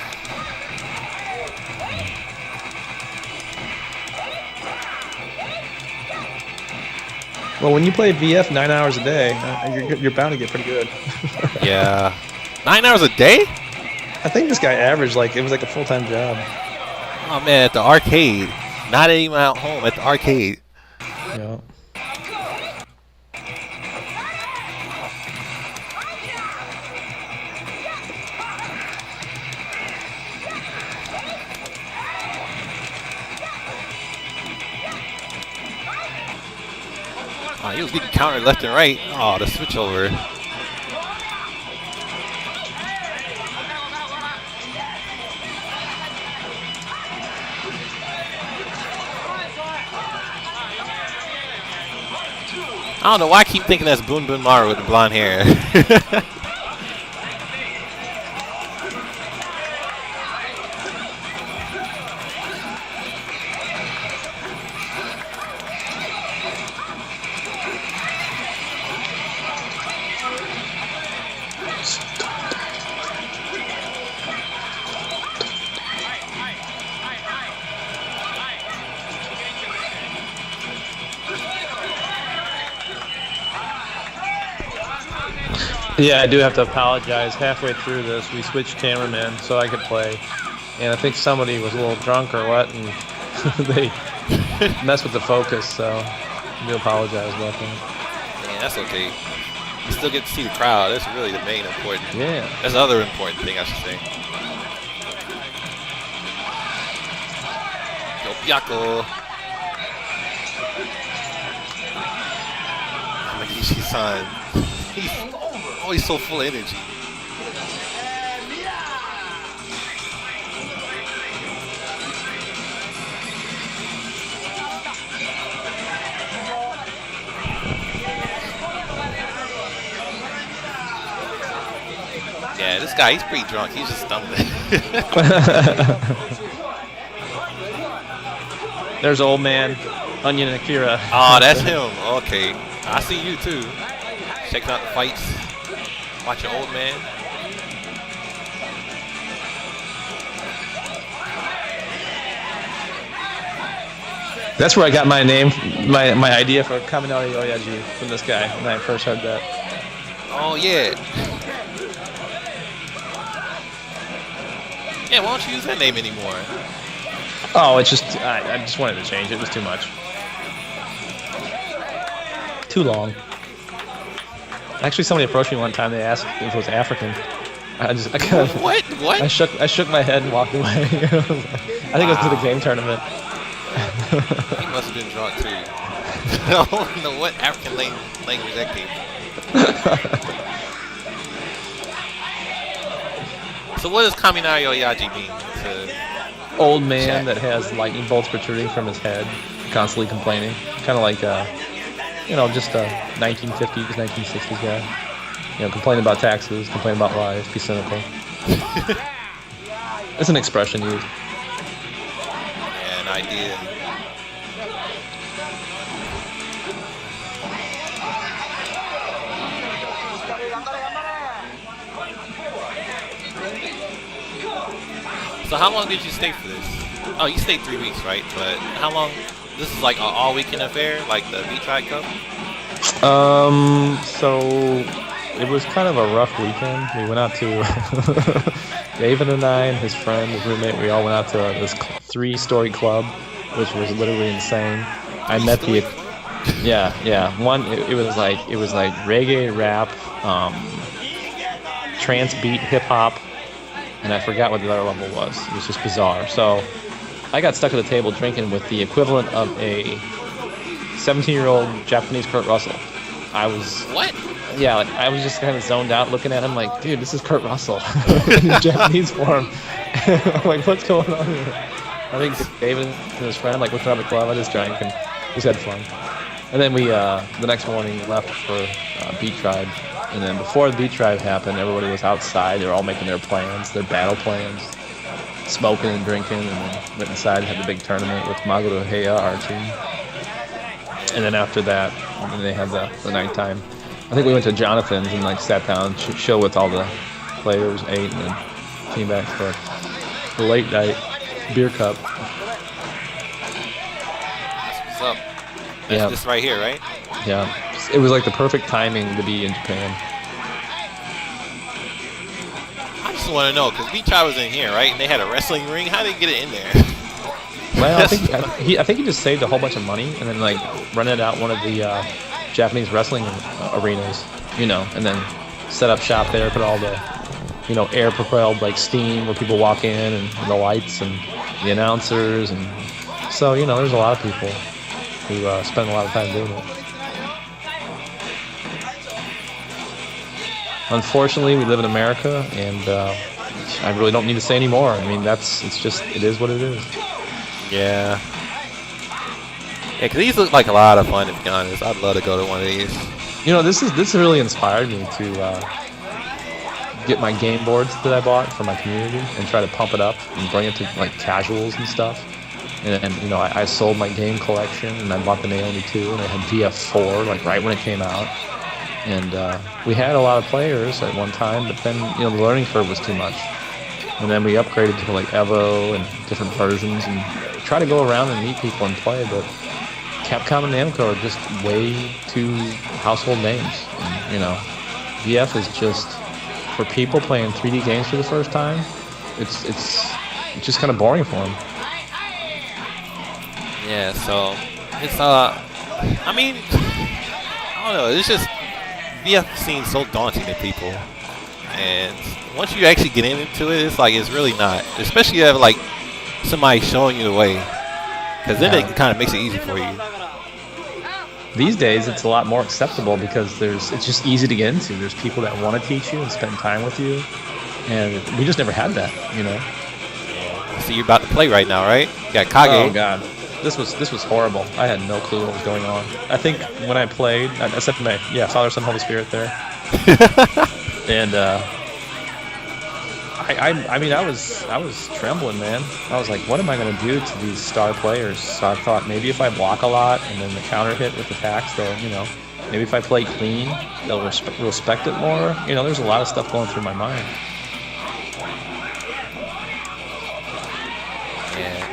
Well, when you play VF 9 hours a day, you're bound to get pretty good. Yeah. 9 hours a day? I think this guy averaged it was like a full-time job. Oh man, at the arcade. Not even at home, at the arcade. Yeah. Oh, he was getting countered left and right. Oh, the switch over. I don't know why I keep thinking that's Boon Boon Maru with the blonde hair. Yeah, I do have to apologize. Halfway through this, we switched cameramen so I could play. And I think somebody was a little drunk or what, and they messed with the focus, so I do apologize about that. Man, that's okay. You still get to see the crowd. That's really the main important. Yeah. That's the other important thing, I should say. Yopiako. Yamagishi-san. He's always so full of energy. Yeah, this guy, he's pretty drunk. He's just stumbling. There's old man, Onion Akira. Oh, that's him. Okay. I see you too. Checking out the fights. Watching old man. That's where I got my name, my idea for Kaminari Oyaji from this guy when I first heard that. Oh, yeah. Yeah, why don't you use that name anymore? Oh, it's just, I just wanted to change it. It was too much. Too long. Actually, somebody approached me one time. They asked if it was African. I kind of What? I shook my head and walked away. I think it was to the game tournament. He must have been drunk too. I don't know what African language that came from. So what does Kaminari Oyaji mean? Old man that has lightning bolts protruding from his head, constantly complaining. Kind of like you know, just a 1950s, 1960s guy. You know, complaining about taxes, complaining about life, be cynical. It's an expression used. Yeah, an idea. So how long did you stay for this? Oh, you stayed 3 weeks, right? But how long? This is like an all-weekend affair, like the V-Tri Cup? So it was kind of a rough weekend. We went out to David and I and his friend, his roommate. We all went out to this 3-story club, which was literally insane. I met the one. It was like reggae, rap, trance beat, hip hop, and I forgot what the other level was. It was just bizarre. So I got stuck at the table drinking with the equivalent of a 17-year-old Japanese Kurt Russell. I was... What? Yeah, like, I was just kind of zoned out looking at him like, dude, this is Kurt Russell in his Japanese form. I'm like, what's going on here? I think David and his friend like looked around the club. I just drank and just had fun. And then we, the next morning, left for Beat Tribe. And then before the Beat Tribe happened, everybody was outside. They were all making their plans, their battle plans, smoking and drinking, and then went inside and had the big tournament with Maguro Heya, our team. And then after that, they had the nighttime. I think we went to Jonathan's and like sat down, chill with all the players, ate, and then came back for the late night beer cup. That's what's up. That's this right here, right? Yeah. It was like the perfect timing to be in Japan. I just want to know, because V-Tri was in here, right? And they had a wrestling ring. How did they get it in there? Well, I think he just saved a whole bunch of money and then like rented out one of the Japanese wrestling arenas, you know, and then set up shop there, put all the, you know, air propelled like steam where people walk in and the lights and the announcers, and so, you know, there's a lot of people who spend a lot of time doing it. Unfortunately, we live in America, and I really don't need to say any more. I mean, it is what it is. Yeah. Yeah, because these look like a lot of fun, to be honest. I'd love to go to one of these. You know, this really inspired me to get my game boards that I bought for my community and try to pump it up and bring it to like casuals and stuff. And you know, I sold my game collection and I bought the Naomi 2 and I had VF4 like right when it came out. And we had a lot of players at one time, but then you know the learning curve was too much. And then we upgraded to like Evo and different versions and try to go around and meet people and play, but Capcom and Namco are just way too household names. And, you know, VF is just for people playing 3D games for the first time. It's just kind of boring for them. Yeah, so it's I mean, I don't know. It's just VF seems so daunting to people, and once you actually get into it, it's like it's really not. Especially if you have like somebody showing you the way, because then it kind of makes it easy for you. These days, it's a lot more acceptable because it's just easy to get into. There's people that want to teach you and spend time with you, and we just never had that, you know. So you're about to play right now, right? You got Kage. Oh God, this was horrible. I had no clue what was going on. I think when I played, I said to my Father, Son, Holy Spirit there, and I mean I was trembling, man. I was like, what am I gonna do to these star players? So I thought maybe if I block a lot and then the counter hit with attacks, they'll, you know, maybe if I play clean, they'll respect it more. You know, there's a lot of stuff going through my mind. Yeah.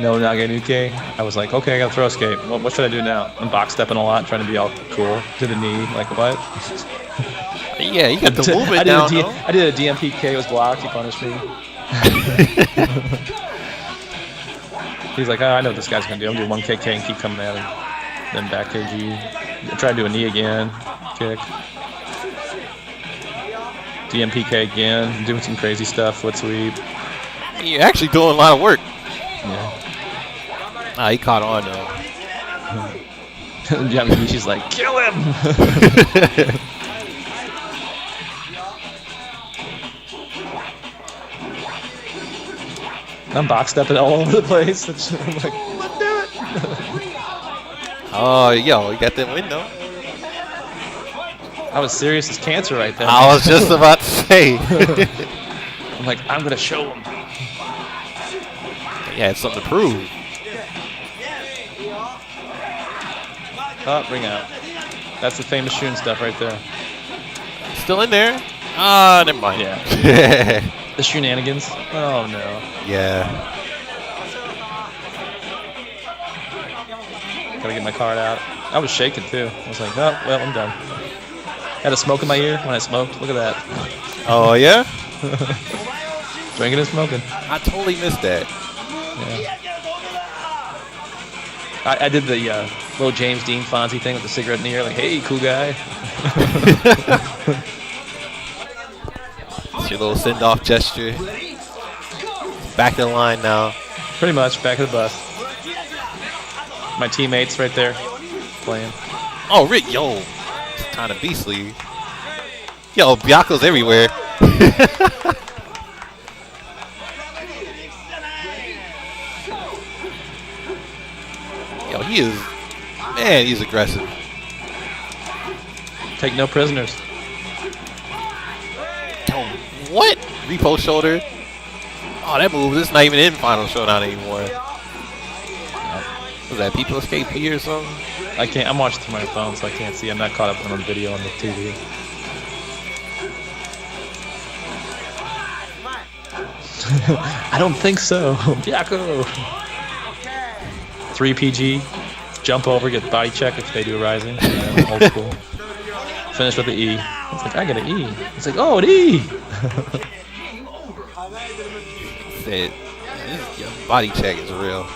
No Naganuke. I was like, okay, I got a throw escape. What should I do now? I'm box stepping a lot, trying to be all cool. To the knee, like what? Yeah, you got the movement down. I did a DMPK, was blocked. He punished me. He's like, oh, I know what this guy's gonna do. I'm gonna do one KK and keep coming at him. Then back KG. Try to do a knee again. Kick. DMPK again. Doing some crazy stuff. Foot sweep. You're actually doing a lot of work. Yeah. Ah, he caught on though. Yamagishi's like, kill him! I'm box stepping all over the place. I'm like, let's do it! Oh, yo, you got that window. I was serious as cancer right there. I was just about to say. I'm like, I'm gonna show him. Yeah, it's something to prove. Oh, ring out. That's the famous Shun stuff right there. Still in there? Ah, never mind. Yeah. The shenanigans. Oh no. Yeah. Gotta get my card out. I was shaking too. I was like, oh, well, I'm done. Had a smoke in my ear when I smoked. Look at that. Oh, yeah? Drinking and smoking. I totally missed that. Yeah. I did the little James Dean Fonzie thing with the cigarette in the ear, like, hey, cool guy. It's your little send-off gesture. Back to the line now. Pretty much, back of the bus. My teammates right there playing. Oh, Rick, yo. It's kind of beastly. Yo, Byaku's everywhere. Yo, he is, man, he's aggressive. Take no prisoners. Yo, what? Repo shoulder. Oh, that move, this is not even in Final Showdown anymore. Was that People Escape P or something? I can't, I'm watching through my phone, so I can't see. I'm not caught up on the video on the TV. I don't think so. Byaku! 3 PG, jump over, get body check if they do a rising. Yeah, old school. Finish with the E. It's like, I got an E. It's like, oh, an E! Said, this body check is real.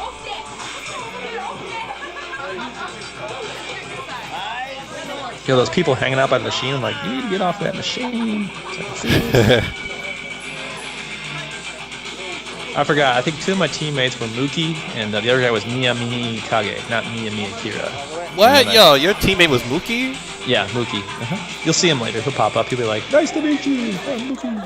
You know, those people hanging out by the machine, I'm like, you need to get off that machine. I forgot. I think 2 of my teammates were Mukki, and the other guy was Mukki Akira, not Mukki Akira. What? Yo, your teammate was Mukki? Yeah, Mukki. You'll see him later. He'll pop up. He'll be like, "Nice to meet you, I'm Mukki."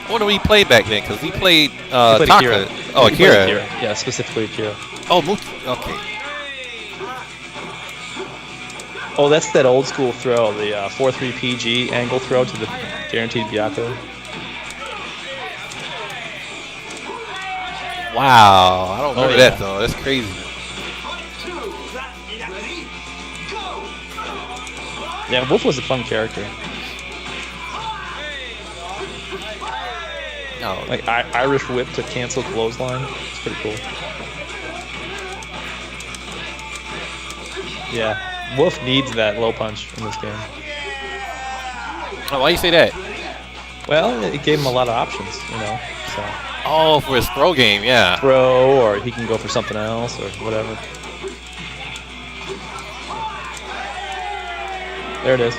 What do we play back then? Because we played, Played Taka. Akira. Oh, We played Akira. Yeah, specifically Akira. Oh, Mukki. Okay. Oh, that's that old school throw, the 4-3 PG angle throw to the guaranteed Byakko. Wow. I don't remember yeah. that, though. That's crazy. Yeah, Wolf was a fun character. No. Like Irish whip to cancel clothesline. It's pretty cool. Yeah, Wolf needs that low punch in this game. Oh, why you say that? Well, it gave him a lot of options, you know. So Oh, for his throw game, yeah. throw, or he can go for something else, or whatever. There it is.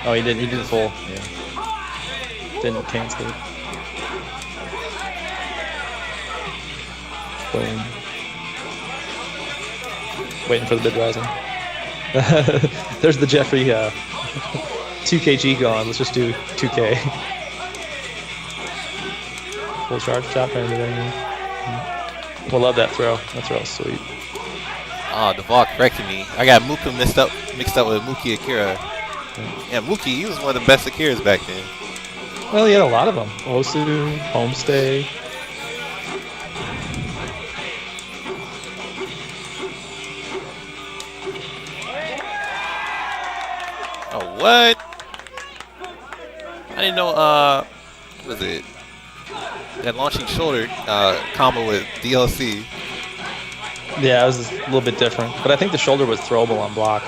Oh, he did the full. Yeah. Didn't cancel it. Boom. Waiting for the bid rising. There's the Jeffrey 2kg gone. Let's just do 2k. Full charge chop. Trying to do anything. We'll love that throw. That throw's sweet. Oh, Duvall corrected me. I got Mukki mixed up with Mukki Akira. Yeah, Mukki, he was one of the best Akiras back then. Well, he had a lot of them. Osu, Homestay. Oh, what? I didn't know, what was it? That launching shoulder combo with DLC. Yeah, it was a little bit different. But I think the shoulder was throwable on block.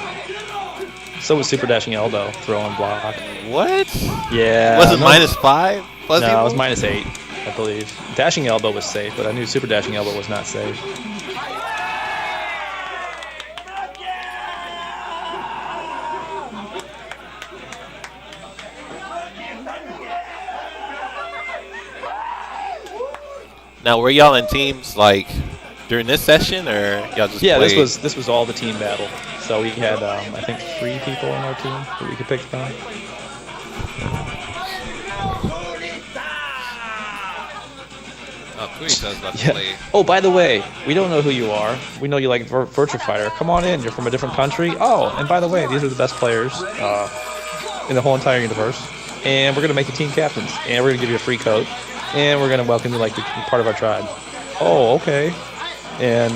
So was super dashing elbow, throw on block. What? Yeah. Was it -5? No, it was -8, I believe. Dashing elbow was safe, but I knew super dashing elbow was not safe. Now, were y'all in teams like during this session, or y'all just played? this was all the team battle. So we had I think 3 people on our team that we could pick from. Oh, Kurita's about to play. Oh, by the way, we don't know who you are. We know you like Virtua Fighter. Come on in. You're from a different country. Oh, and by the way, these are the best players in the whole entire universe. And we're gonna make you team captains. And we're gonna give you a free coat. And we're gonna welcome you like to be part of our tribe. Oh, okay. And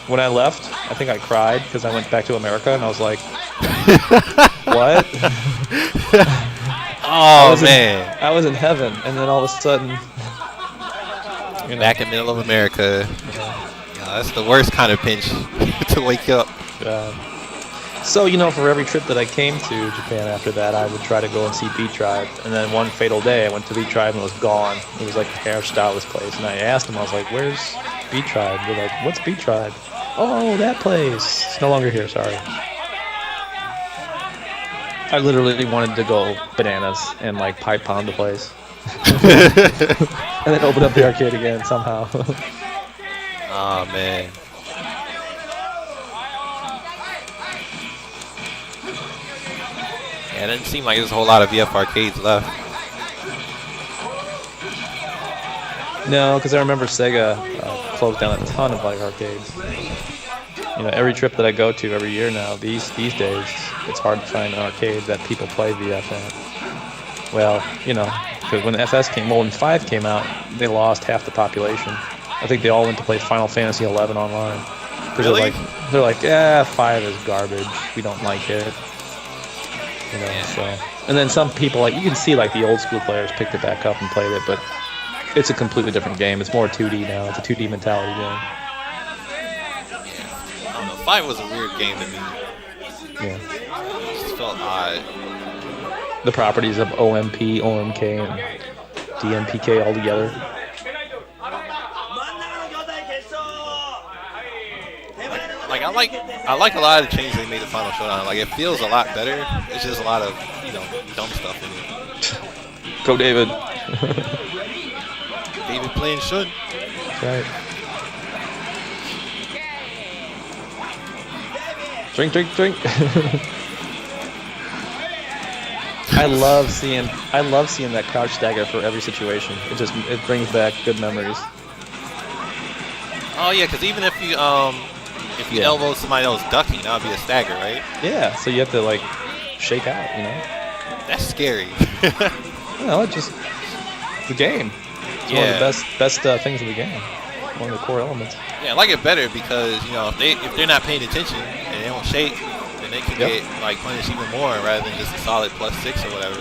when I left, I think I cried because I went back to America and I was like, what? Oh, man. I was in heaven, and then all of a sudden, you know, Back in the middle of America. Yeah, that's the worst kind of pinch to wake up. So, you know, for every trip that I came to Japan after that, I would try to go and see Beat Tribe. And then one fatal day, I went to Beat Tribe and it was gone. It was like a hairstylist place. And I asked them, I was like, where's Beat Tribe? They're like, what's Beat Tribe? Oh, that place. It's no longer here, sorry. I literally wanted to go bananas and like pipe pound the place. And then open up the arcade again somehow. Oh, man. Yeah, it didn't seem like there's a whole lot of VF arcades left. No, because I remember Sega closed down a ton of like arcades. You know, every trip that I go to every year now, these days, it's hard to find an arcade that people play VF at. Well, you know, because when when 5 came out, they lost half the population. I think they all went to play Final Fantasy 11 online. Really? They're like, yeah, 5 is garbage. We don't like it. You know, so. And then some people, like, you can see like the old school players picked it back up and played it, but it's a completely different game. It's more 2D now. It's a 2D mentality game. I don't know. 5 was a weird game to me. Yeah. It just felt odd. The properties of OMP, OMK, and DMPK all together. Like I like a lot of the changes they made to Final Showdown. Like it feels a lot better. It's just a lot of, you know, dumb stuff in it. Go David. David playing Shun. Right. Drink. I love seeing that crouch stagger for every situation. It brings back good memories. Oh yeah, because even if you elbow somebody else ducking, that would be a stagger, right? Yeah, so you have to like shake out, you know. That's scary. No, it's just the game. It's one of the best things of the game. One of the core elements. Yeah, I like it better because if they're not paying attention and they don't shake, then they can get like punished even more rather than just a solid +6 or whatever.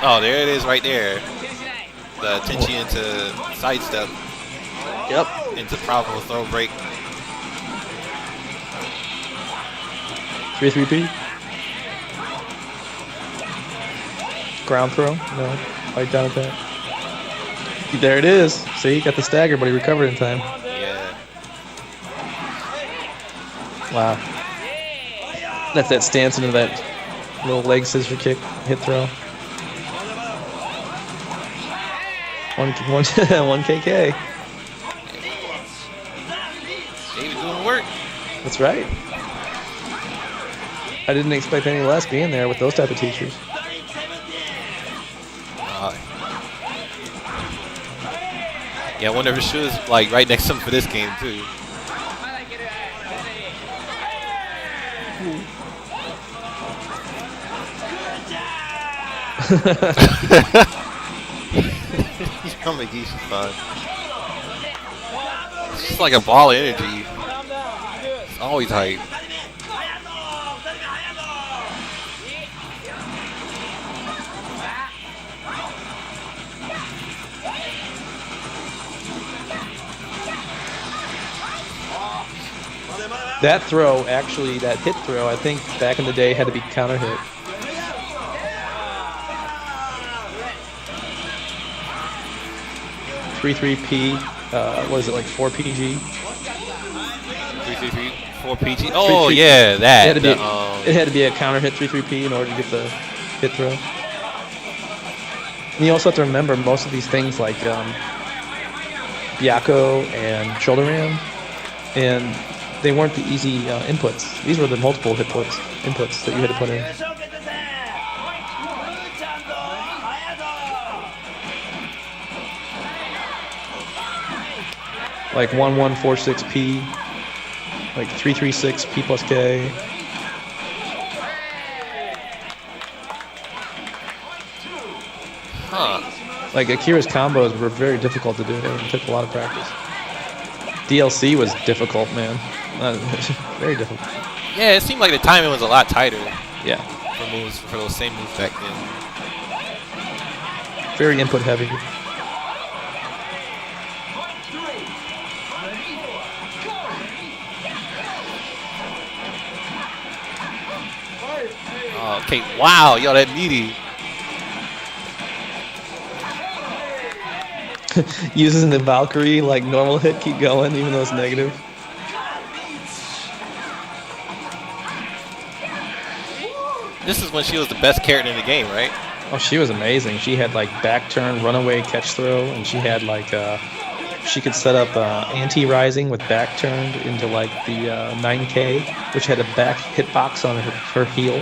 Oh, there it is right there. The Tenchi into sidestep. Yep. Into probable throw break. 3-3-P. Ground throw. No. Right down at that. There it is. See, he got the stagger, but he recovered in time. Yeah. Wow. That's that stance into that little leg scissor kick hit throw. One KK. David doing work. That's right. I didn't expect any less being there with those type of teachers. Yeah, I wonder if she was like right next to him for this game too. Yamagishi-san. It's just like a ball of energy. It's always hype. That throw, actually, that hit throw, I think back in the day had to be counter hit. (3-3-P), what is it, like 4PG? 3-3-3, 4PG. Oh yeah, that. It had to be a counter hit 3-3-P in order to get the hit throw. And you also have to remember most of these things like Byako and shoulder ram, and they weren't the easy inputs. These were the multiple inputs that you had to put in. Like 1146P, like 336P plus K. Huh. Like Akira's combos were very difficult to do. It took a lot of practice. DLC was difficult, man. Very difficult. Yeah, it seemed like the timing was a lot tighter. Yeah. For those same moves back then. Very input heavy. Oh, okay, wow, yo, that meaty. Uses the Valkyrie like normal hit, keep going even though it's negative. This is when she was the best character in the game, right? Oh, she was amazing. She had like back turn, runaway, catch throw, and she had like she could set up anti-rising with back turned into like the 9K, which had a back hitbox on her heel.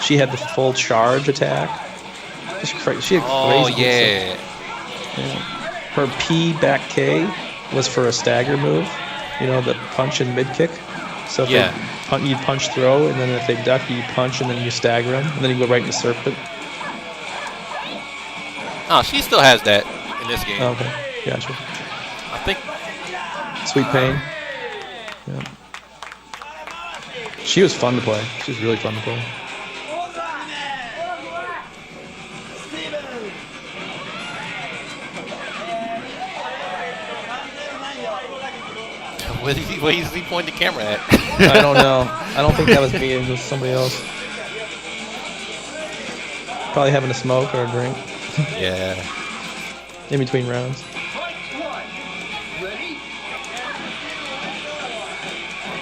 She had the full charge attack. She had crazy. Oh yeah. Her P back K was for a stagger move. You know, the punch and mid kick. So if you punch throw, and then if they duck, you punch, and then you stagger them, and then you go right into serpent. Oh, she still has that in this game. Okay, gotcha. I think. Sweet Pain. Yeah. She was fun to play. She was really fun to play. Where is he pointing the camera at? I don't know. I don't think that was me. It was somebody else. Probably having a smoke or a drink. Yeah. In between rounds.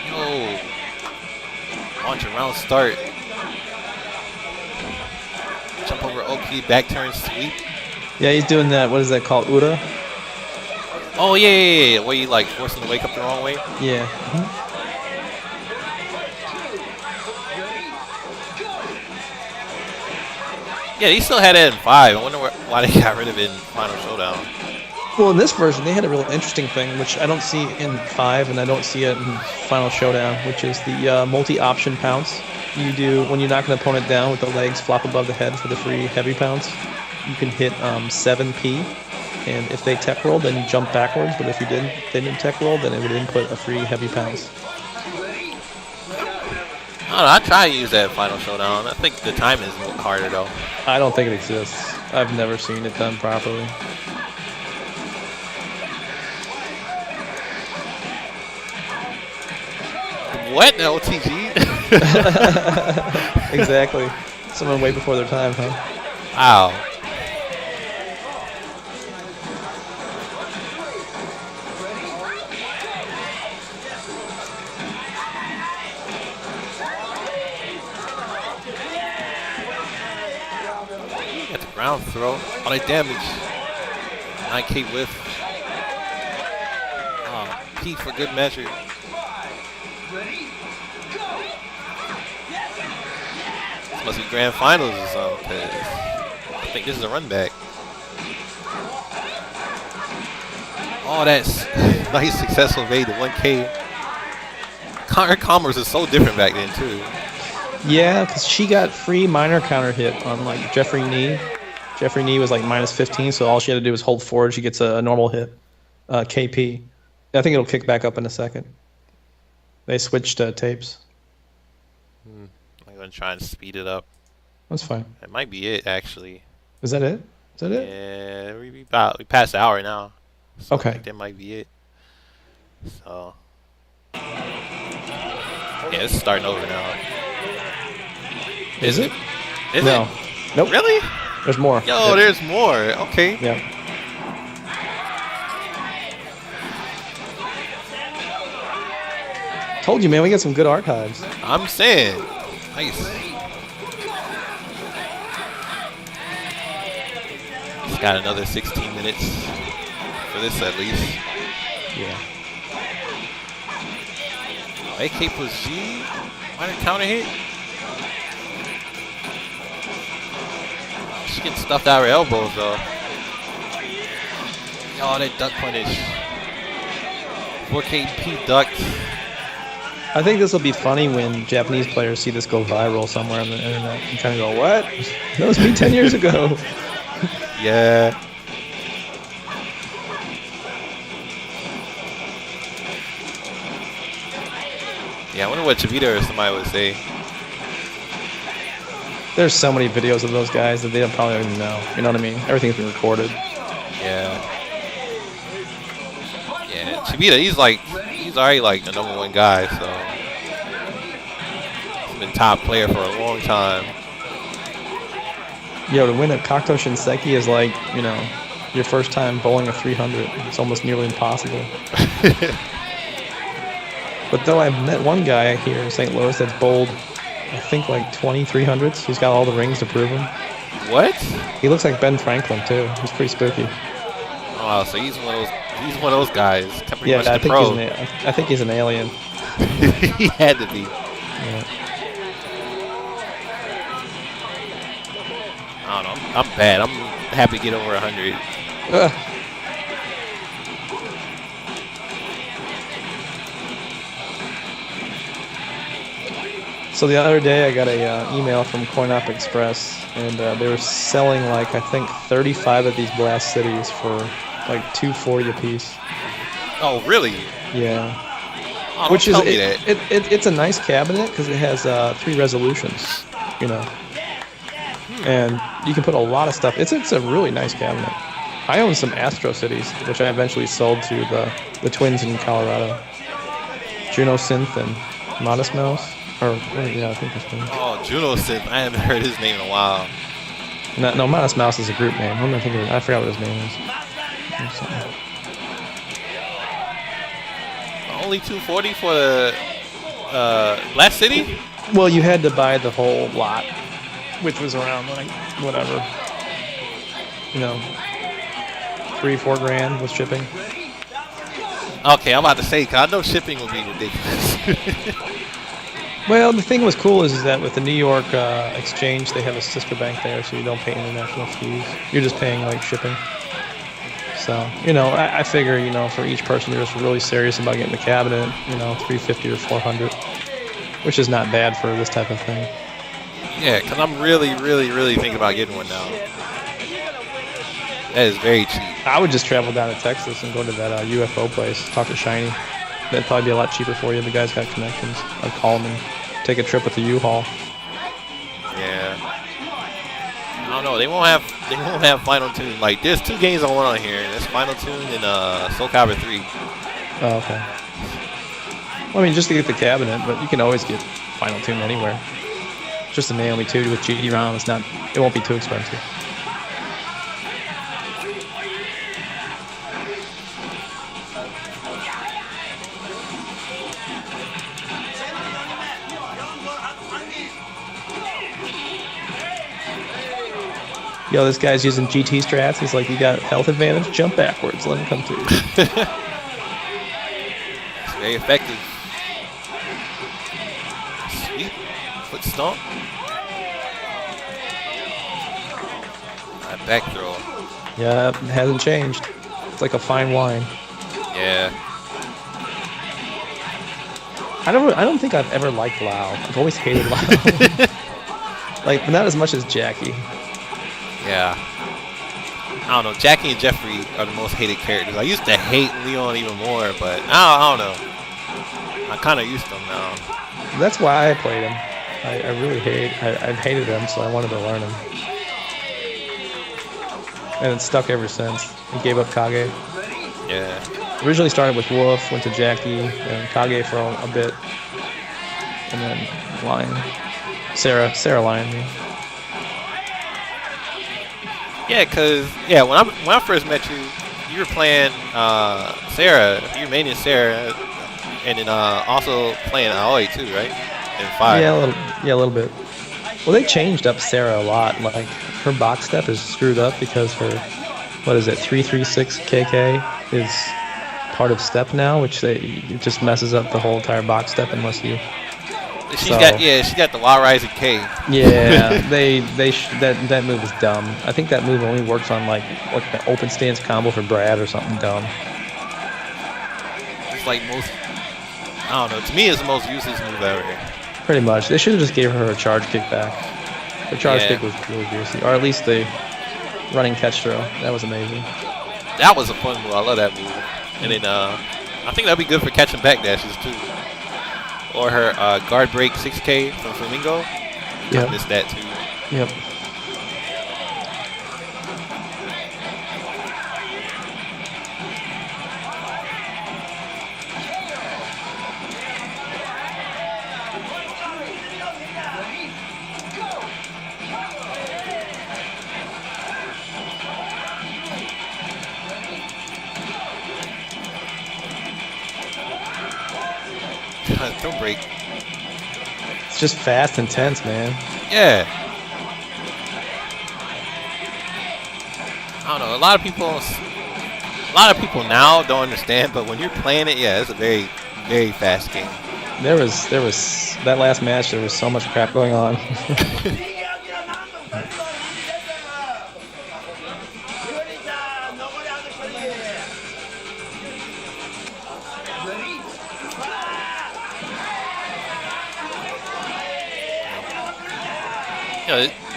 Yo. Launch a round start. Jump over Oki, back turn sweep. Yeah, he's doing that. What is that called? Ura? Oh, yeah. Where you like force him to wake up the wrong way? Yeah. Yeah, he still had it in 5. I wonder why they got rid of it in Final Showdown. Well, in this version, they had a real interesting thing, which I don't see in 5, and I don't see it in Final Showdown, which is the multi-option pounce. You do, when you knock an opponent down with the legs flop above the head for the free heavy pounce, you can hit 7P, and if they tech roll, then you jump backwards, but if they didn't tech roll, then it would input a free heavy pounce. I don't know, I try to use that in Final Showdown. I think the time is harder, though. I don't think it exists. I've never seen it done properly. What? The OTG? Exactly. Someone way before their time, huh? Wow. Got the ground throw. All that damage. 9K whiff. Oh, P for good measure. This must be grand finals or something, 'cause I think this is a run back. Oh, that's nice successful evade to 1K. Counter commerce is so different back then too. Yeah, because she got free minor counter hit on like Jeffrey Knee. Jeffrey Knee was like -15, so all she had to do was hold forward. She gets a normal hit. KP. I think it'll kick back up in a second. They switched tapes. I'm gonna try and speed it up. That's fine. That might be it, actually. Is that it? Is that it? Yeah, we passed the hour now. So Okay. I think that might be it. So yeah, it's starting over now. Is it? Is No. it? Nope. Really? There's more. Yo, Yep. there's more. Okay. Yeah. Told you, man. We got some good archives. I'm saying. Nice. It's got another 16 minutes for this at least. Yeah. AK plus G. Minor counter hit. She gets stuffed out her elbows though. Oh, that duck punish. 4KP ducked. I think this will be funny when Japanese players see this go viral somewhere on the internet and kind of go, "What? That was me 10 years ago." Yeah. Yeah, I wonder what Chibita or somebody would say. There's so many videos of those guys that they don't probably even know. You know what I mean? Everything's been recorded. Yeah. Yeah, Chibita, he's already like the #1 guy, so he's been top player for a long time. Yo, to win a Kakuto Shinseiki is like, you know, your first time bowling a 300. It's almost nearly impossible. But though I've met one guy here in St. Louis that's bowled, I think, like 20 300s. He's got all the rings to prove him. What? He looks like Ben Franklin, too. He's pretty spooky. Oh, wow, so he's one of those guys. Pretty Yeah, much I the think, pro. I think he's an alien. He had to be. Yeah. I don't know. I'm bad. I'm happy to get over 100. So the other day I got a email from CoinOp Express, and they were selling like, I think, 35 of these Blast Cities for like $240 a piece. Oh, really? Yeah. Oh, Which is tell me that. it's a nice cabinet because it has 3 resolutions, you know, and you can put a lot of stuff. It's a really nice cabinet. I own some Astro Cities, which I eventually sold to the twins in Colorado, Juno Synth and Modest Mouse. Or yeah, I think that's one. Oh, Juno Synth. I haven't heard his name in a while. No, Modest Mouse is a group name. I forgot what his name is. Only 240 for the Blast City? Well, you had to buy the whole lot. which was around like whatever, you know, 3-4 grand with shipping. Okay, I'm about to say, 'cause I know shipping would be ridiculous. Well, the thing was cool is that with the New York exchange, they have a sister bank there, so you don't pay international fees. You're just paying like shipping. So, you know, I figure, you know, for each person who's really serious about getting the cabinet, you know, $350 or $400, which is not bad for this type of thing. Yeah, because I'm really thinking about getting one now. That is very cheap. I would just travel down to Texas and go to that UFO place, talk to Shiny. That'd probably be a lot cheaper for you. The guy's got connections. I'd call him and take a trip with the U-Haul. Yeah. I don't know. They won't have Final Tune. Like, there's 2 games I want on here. There's Final Tune and Soul Calibur 3. Oh, okay. Well, I mean, just to get the cabinet, but you can always get Final Tune anywhere. Just a Naomi 2 with GD-ROM. It won't be too expensive. Yo, this guy's using GT strats. He's like, you got health advantage? Jump backwards. Let him come to you. It's very effective. Sweet. Foot stomp. Back throw. Yeah, it hasn't changed. It's like a fine wine. Yeah. I don't think I've ever liked Lau. I've always hated Lau. Like, but not as much as Jackie. Yeah. I don't know. Jackie and Jeffrey are the most hated characters. I used to hate Leon even more, but I don't know. I kind of used to him now. That's why I played him. I really I've hated him, so I wanted to learn him. And it's stuck ever since. He gave up Kage. Yeah. Originally started with Wolf, went to Jackie, and Kage for a bit, and then Lion. Sarah Lion. Yeah, cause when I first met you, you were playing Sarah. You were mainly Sarah, and then also playing Aoi too, right? In 5. Yeah, a little bit. Well, they changed up Sarah a lot. Like, her box step is screwed up because her 336 KK is part of step now, which it just messes up the whole entire box step unless you. She got the wild rising K. Yeah, that move is dumb. I think that move only works on like the open stance combo for Brad or something dumb. It's like I don't know. To me, it's the most useless move ever. Pretty much. They should have just gave her a charge kick back. The charge kick was really juicy, or at least the running catch throw. That was amazing. That was a fun move. I love that move. And then I think that'd be good for catching back dashes too. Or her guard break 6K from Flamingo. Yeah. I missed that too. Yep. Don't break. It's just fast and tense, man. Yeah. I don't know. A lot of people now don't understand, but when you're playing it, yeah, it's a very, very fast game. There was that last match. There was so much crap going on.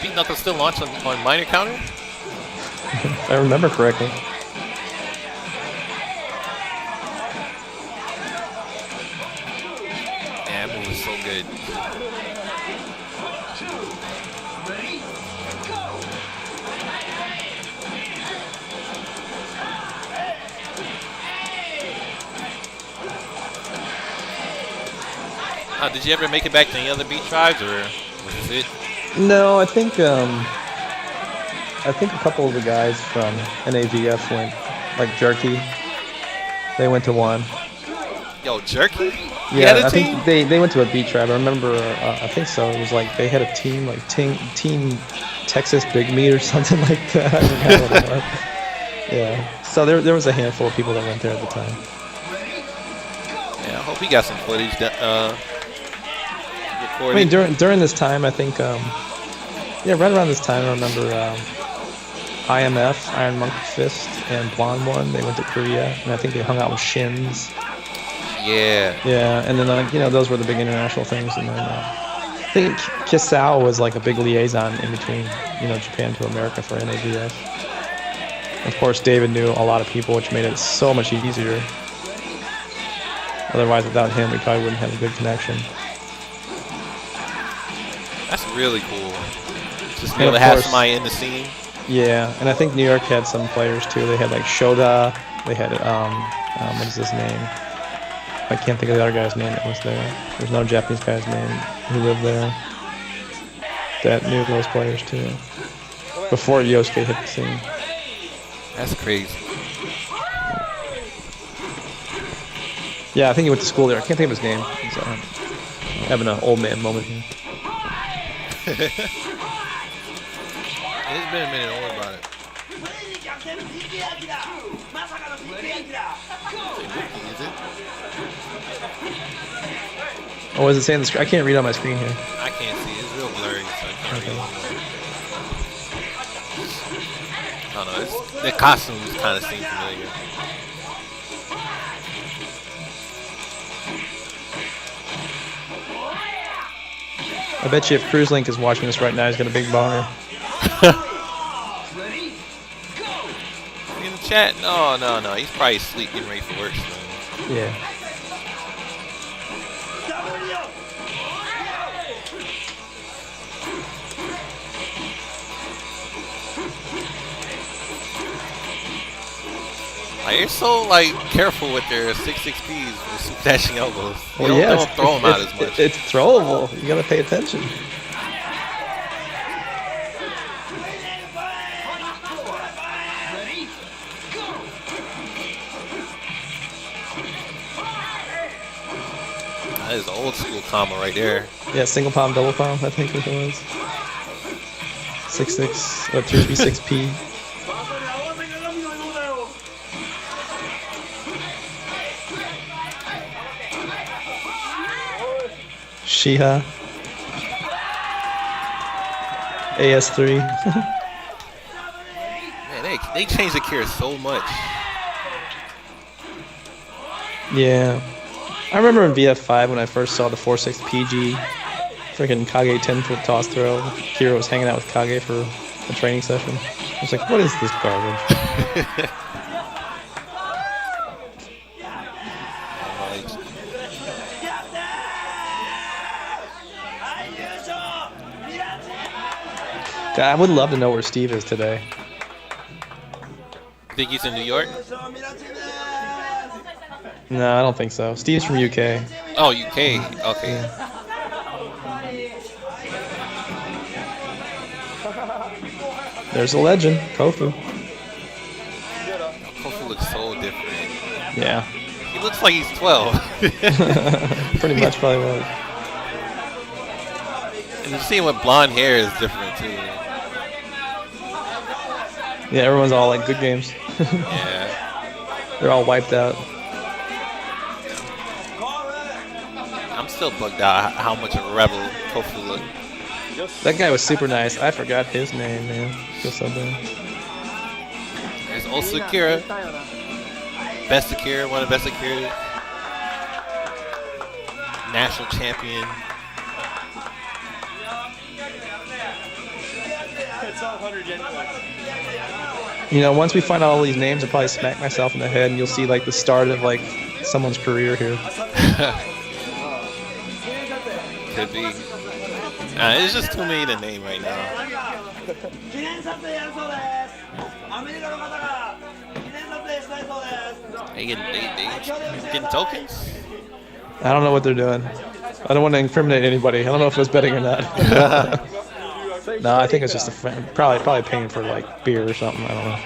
Beat Knuckles still launched on minor counter? If I remember correctly. Yeah, that move was so good. Did you ever make it back to any other beat tribes, or was this it? No, I think a couple of the guys from NAVF went, like Jerky. They went to one. Yo, Jerky? Yeah, a I team? think they went to a beat tribe. I remember, I think so. It was like they had a team, like Team Texas Big Meat or something like that. I forgot what it was. Yeah. So there was a handful of people that went there at the time. Yeah, I hope he got some footage that recorded. I mean, during this time, I think, yeah, right around this time, I remember IMF, Iron Monkey Fist, and Blonde One. They went to Korea, and I think they hung out with Shins. Yeah. Yeah, and then you know, those were the big international things, and then I think Kisao was like a big liaison in between, you know, Japan to America for NABF. Of course, David knew a lot of people, which made it so much easier. Otherwise, without him, we probably wouldn't have a good connection. That's really cool. Just be able to have somebody in the scene. Yeah, and I think New York had some players too. They had like Shoda. They had what is his name? I can't think of the other guy's name that was there. There's no Japanese guy's name who lived there that knew those players too. Before Yosuke hit the scene. That's crazy. Yeah, I think he went to school there. I can't think of his name. He's having an old man moment here. It's been a minute, don't worry about it. Is it? Oh, what does it say on the screen? I can't read on my screen here. I can't see. It's real blurry, so I can't read it. I don't know. The costumes kind of seem familiar. I bet you if CruiseLink is watching this right now, he's got a big boner. In the chat? No. He's probably asleep getting ready for work soon. Yeah. Like, they're so like careful with their 6-6Ps for super dashing elbows. They Well, don't throw them out as much. It's throwable. You gotta pay attention. That is old school combo right there. Yeah, single palm, double palm, I think it was. 6-6, or 3-3-6P. Shiha. AS3. Man, they changed the Akira so much. Yeah. I remember in VF5 when I first saw the 4-6 PG, freaking Kage 10-foot toss throw. Akira was hanging out with Kage for a training session. I was like, what is this garbage? God, I would love to know where Steve is today. Think he's in New York? No, I don't think so. Steve's from UK. Oh, UK. Okay. Yeah. There's a legend, Kofu. Kofu looks so different. Yeah. He looks like he's 12. Pretty much probably was. And seeing with blonde hair is different too. Yeah, everyone's all like good games. Yeah. They're all wiped out. I'm still bugged out how much of a rebel Kofu looked. That guy was super nice. I forgot his name, man. Feel so bad. There's also Akira. Best Akira, one of the best Akira. National champion. You know, once we find out all these names, I'll probably smack myself in the head, and you'll see like the start of like someone's career here. Could be. It's just too many to name right now. They getting tokens? I don't know what they're doing. I don't want to incriminate anybody. I don't know if it was betting or not. No, I think it's just a friend. Probably paying for like beer or something. I don't know.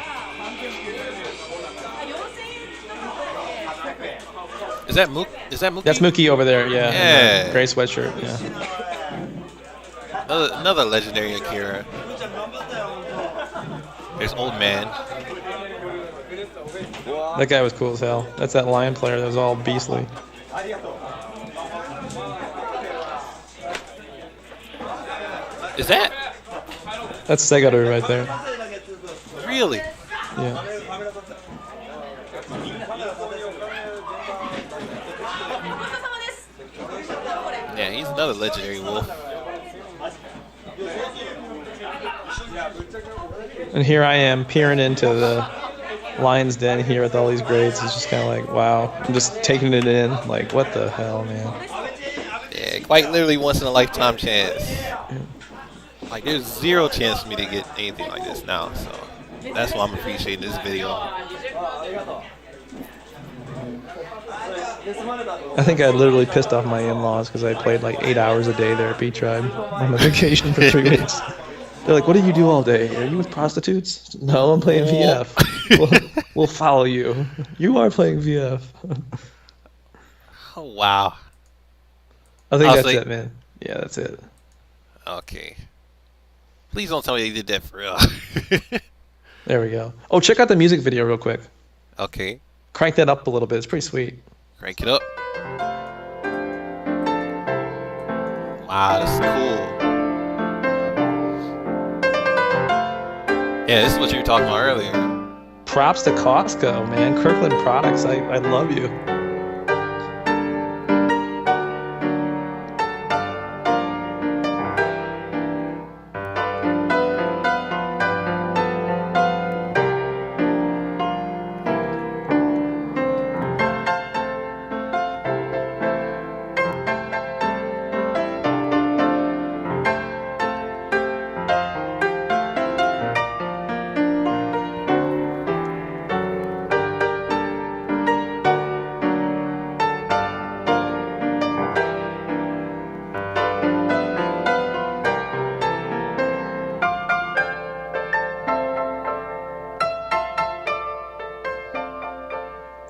Is that Mook? Is that Mukki? That's Mukki over there, yeah. Yeah. Gray sweatshirt, yeah. Another legendary Akira. There's Old Man. That guy was cool as hell. That's that lion player that was all beastly. Is that? That's Segaru right there. Really? Yeah. Yeah, he's another legendary wolf. And here I am peering into the lion's den here with all these grades. It's just kind of like, wow. I'm just taking it in. Like, what the hell, man? Yeah, quite literally once in a lifetime chance. Like, there's zero chance for me to get anything like this now, so that's why I'm appreciating this video. I think I literally pissed off my in-laws because I played like 8 hours a day there at B-Tribe on a vacation for 3 weeks. They're like, what do you do all day? Are you with prostitutes? No, I'm playing VF. We'll follow you. You are playing VF. Oh, wow. I think that's it, man. Yeah, that's it. Okay. Please don't tell me they did that for real. There we go. Oh, check out the music video real quick. Okay. Crank that up a little bit. It's pretty sweet. Crank it up. Wow, that's cool. Yeah, this is what you were talking about earlier. Props to Costco, man. Kirkland Products. I love you.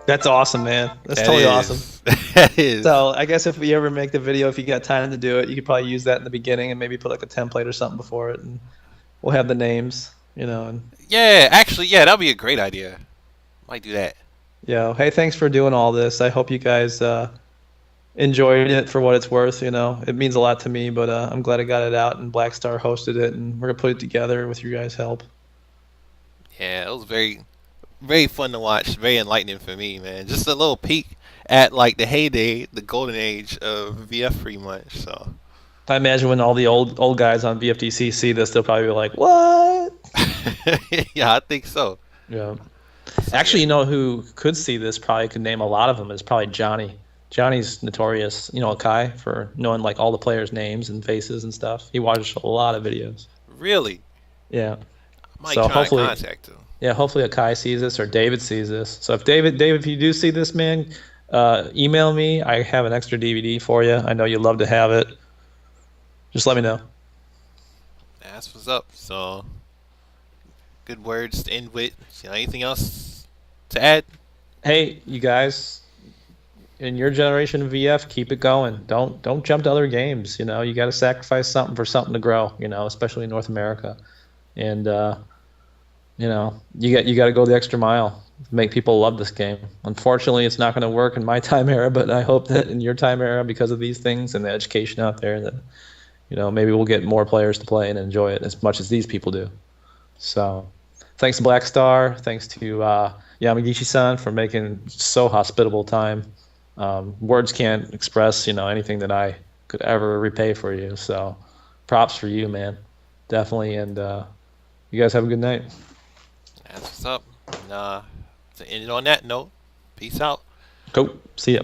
That's awesome, man. That's totally awesome. That is. So I guess if we ever make the video, if you got time to do it, you could probably use that in the beginning and maybe put like a template or something before it, and we'll have the names, you know. And Yeah, actually, yeah, that'd be a great idea. Might do that. yeah, hey, thanks for doing all this. I hope you guys enjoyed it for what it's worth. You know, it means a lot to me, but I'm glad I got it out and BLACKSTAR hosted it, and we're gonna put it together with your guys' help. Yeah, it was very, very fun to watch. Very enlightening for me, man. Just a little peek at like the heyday, the golden age of VF pretty much. So I imagine when all the old guys on VFDC see this, they'll probably be like, "What?" yeah, I think so. Yeah. Actually, you know who could see this? Probably could name a lot of them. Is probably Johnny. Johnny's notorious, you know, Akai, for knowing like all the players' names and faces and stuff. He watches a lot of videos. Really? Yeah. I might So try hopefully- to contact him. Yeah, hopefully Akai sees this or David sees this. So if David, if you do see this, man, email me. I have an extra DVD for you. I know you'd love to have it. Just let me know. That's what's up. So, good words to end with. You know, anything else to add? Hey, you guys, in your generation of VF, keep it going. Don't jump to other games. You know, you got to sacrifice something for something to grow. You know, especially in North America, and you know, you got to go the extra mile to make people love this game. Unfortunately, it's not going to work in my time era, but I hope that in your time era, because of these things and the education out there, that, you know, maybe we'll get more players to play and enjoy it as much as these people do. So thanks to BLACKSTAR. Thanks to Yamagishi-san for making so hospitable time. Words can't express, you know, anything that I could ever repay for you. So props for you, man. Definitely. And you guys have a good night. That's what's up. And to end it on that note, peace out. Cool. See ya.